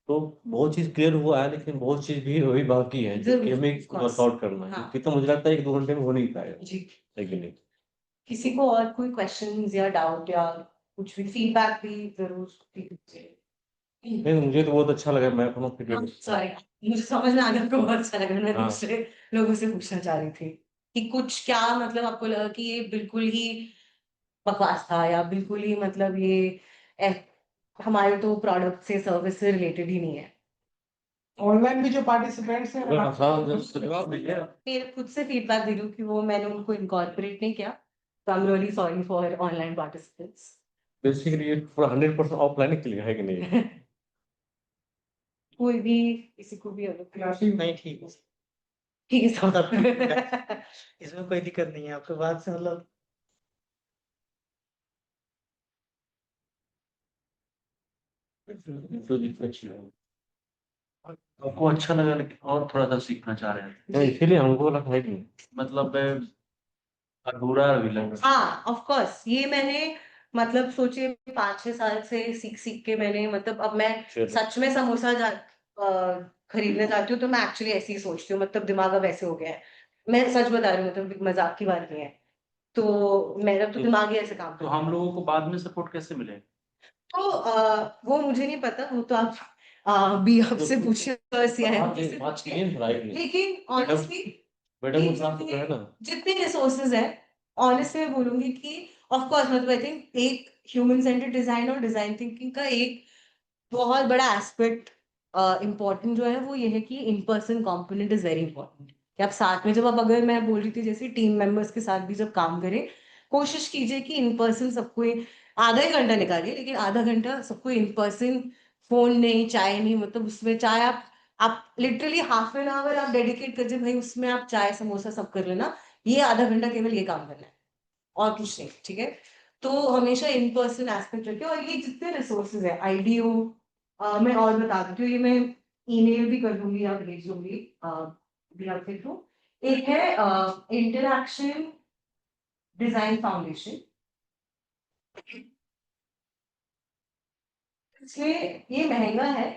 तो बहुत चीज क्लियर हुआ है, लेकिन बहुत चीज भी अभी बाकी है जो कि जरूर, हमें of course। वर्कआउट करना है, हाँ क्योंकि तो मुझे लगता है 1-2 घंटे में हो नहीं पाएगा, जी। है कि नहीं? किसी को और कोई क्वेश्चंस या डाउट या कुछ भी फीडबैक भी जरूर दीजिए। नहीं मुझे तो बहुत अच्छा लगा, मैं अपना सॉरी, मुझे समझ में आ गया, आपको बहुत अच्छा लगा। मैं हाँ दूसरे लोगों से पूछना चाह रही थी कि कुछ क्या, मतलब आपको लगा कि ये बिल्कुल ही बकवास था, या बिल्कुल ही मतलब ये ए, हमारे तो प्रोडक्ट से, सर्विस से रिलेटेड ही नहीं है। ऑनलाइन भी जो पार्टिसिपेंट्स हैं हाँ जवाब दीजिए। मेरे खुद से फीडबैक दे रही हूँ कि वो मैंने उनको इनकॉर्पोरेट नहीं किया। तो I am really sorry for online participants. Basically ये पूरा 100% ऑफलाइन के लिए है कि नहीं? कोई भी किसी को भी अगर नहीं ठीक है ठीक है सब ठीक सब इसमें कोई दिक्कत नहीं है आपके बात से मतलब तो अच्छी है। आपको अच्छा लगा लेकिन और थोड़ा सा सीखना चाह रहे हैं, तो इसीलिए हमको लगा है कि मतलब अधूरा भी लग रहा हाँ ऑफ कोर्स ये मैंने मतलब सोचे 5-6 साल से सीख सीख के मैंने मतलब अब मैं चलो सच में समोसा खरीदने जाती हूँ तो मैं एक्चुअली ऐसे ही सोचती हूँ मतलब दिमाग अब ऐसे हो गया है। मैं सच बता रही हूँ मतलब मजाक की बात नहीं है। तो मेरा तो दिमाग ही ऐसे काम तो करता है। हम लोगों को बाद में सपोर्ट कैसे मिले? तो वो मुझे नहीं पता वो तो आप बीएफ से पूछिए और सीआईएम से बात पूछिए। क्लीन राइट लेकिन ऑनेस्टली मैडम को ट्रांसफर है ना जितने रिसोर्सेज है ऑनेस्टली मैं बोलूंगी कि ऑफ कोर्स मतलब आई थिंक एक ह्यूमन सेंटर्ड डिजाइन और डिजाइन थिंकिंग का एक बहुत बड़ा एस्पेक्ट इम्पोर्टेंट जो है वो ये है कि in person component is very important कि आप साथ में जब अब अगर मैं बोल रही थी जैसे टीम मेंबर्स के साथ भी जब काम करें कोशिश कीजिए कि इन पर्सन सबको आधा ही घंटा निकालिए लेकिन आधा घंटा सबको इन पर्सन फोन नहीं चाय नहीं मतलब उसमें चाय आप लिटरली हाफ एन आवर आप डेडिकेट कर भाई उसमें आप चाय समोसा सब कर लेना ये आधा घंटा केवल ये काम करना है और कुछ नहीं ठीक है। तो हमेशा इन पर्सन एस्पेक्ट रखिए और ये जितने रिसोर्सेज है आईडियो मैं और बता देती हूँ ये मैं ईमेल भी कर दूंगी या भेज दूंगी भी आप देख लो। एक है इंटरैक्शन डिजाइन फाउंडेशन इसमें ये महंगा है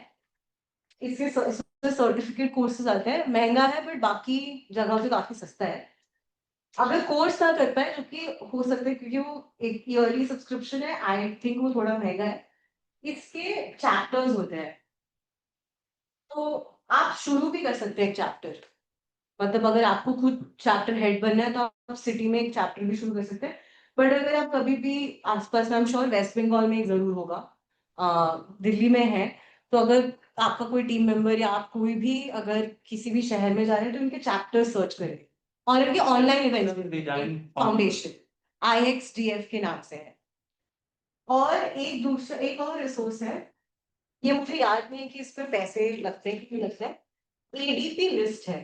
इसके सर्टिफिकेट कोर्सेज आते हैं महंगा है बट बाकी जगह पे काफी सस्ता है। अगर कोर्स ना कर पाए जो कि हो सकता है क्योंकि वो एक ईयरली सब्सक्रिप्शन है आई थिंक वो थोड़ा महंगा है। इसके चैप्टर्स होते हैं तो आप शुरू भी कर सकते हैं एक चैप्टर मतलब अगर आपको खुद चैप्टर हेड बनना है तो आप सिटी में एक चैप्टर भी शुरू कर सकते हैं। बट अगर आप कभी भी आसपास में I am sure West Bengal में एक जरूर होगा दिल्ली में है तो अगर आपका कोई टीम मेंबर या आप कोई भी अगर किसी भी शहर में जा रहे हैं तो इनके चैप्टर सर्च करें और इनके online events design foundation IXDF के नाम से है। और एक और रिसोर्स है ये मुझे याद नहीं है कि इस पे पैसे लगते हैं कि नहीं लगते हैं ADP लिस्ट है।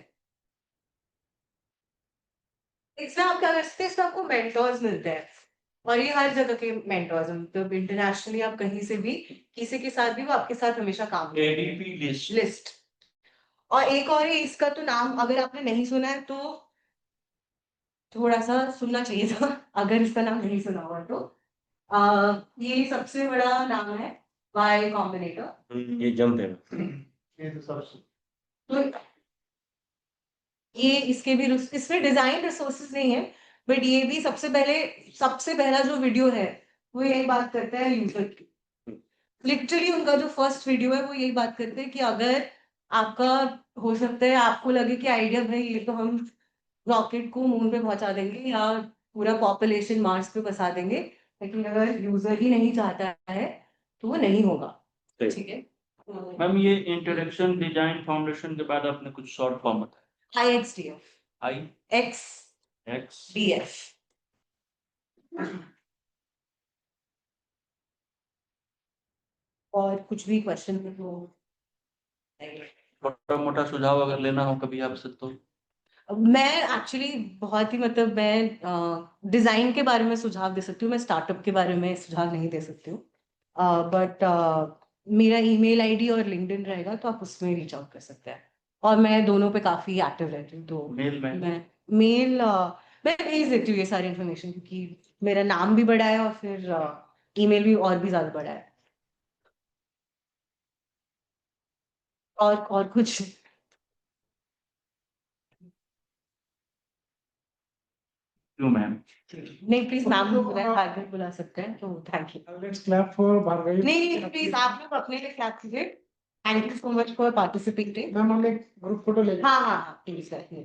इसमें आप क्या कर सकते हैं इसमें आपको मेंटोर्स मिलते हैं और ये हर जगह के मेंटोर्स हैं मतलब इंटरनेशनली आप कहीं से भी किसी के साथ भी वो आपके साथ हमेशा काम ADP लिस्ट लिस्ट। और एक और है इसका तो नाम अगर आपने नहीं सुना है तो थोड़ा सा सुनना चाहिए था अगर इसका नाम नहीं सुना हुआ तो ये सबसे बड़ा नाम है Y कॉम्बिनेटर। ये जंप है ये तो सब तो ये इसके भी इसमें डिजाइन रिसोर्सेज नहीं है बट ये भी सबसे पहला जो वीडियो है वो यही बात करता है यूजर की। लिटरली उनका जो फर्स्ट वीडियो है वो यही बात करते हैं कि अगर आपका हो सकता है आपको लगे कि आइडिया भाई ये तो हम रॉकेट को मून पे पहुंचा देंगे या पूरा पॉपुलेशन मार्स पे बसा देंगे लेकिन अगर यूजर ही नहीं चाहता है तो वो नहीं होगा ठीक है। मैम ये इंट्रोडक्शन डिजाइन फाउंडेशन के बाद आपने कुछ शॉर्ट फॉर्म बताया IXDF IXDF और कुछ भी क्वेश्चन है तो छोटा मोटा सुझाव अगर लेना हो कभी आपसे तो मैं एक्चुअली बहुत ही मतलब मैं डिजाइन के बारे में सुझाव दे सकती हूँ मैं स्टार्टअप के बारे में सुझाव नहीं दे सकती हूँ बट मेरा ईमेल आईडी और लिंक्डइन रहेगा तो आप उसमें रीच आउट कर सकते हैं और मैं दोनों पे काफी एक्टिव रहती हूँ तो मेल में मैं मेल मैं भेज देती हूँ ये सारी इन्फॉर्मेशन क्योंकि मेरा नाम भी बड़ा है और फिर ईमेल भी और भी ज्यादा बड़ा है और कुछ क्यों मैम नहीं प्लीज मैम को बुला सकते हैं तो thank you. Let's clap for Bhargavi नहीं प्लीज आप लोग अपने लिए क्लैप कीजिए thank you so much for participating. Ma'am हम एक ग्रुप फोटो ले हाँ हाँ हाँ प्लीज लेंगे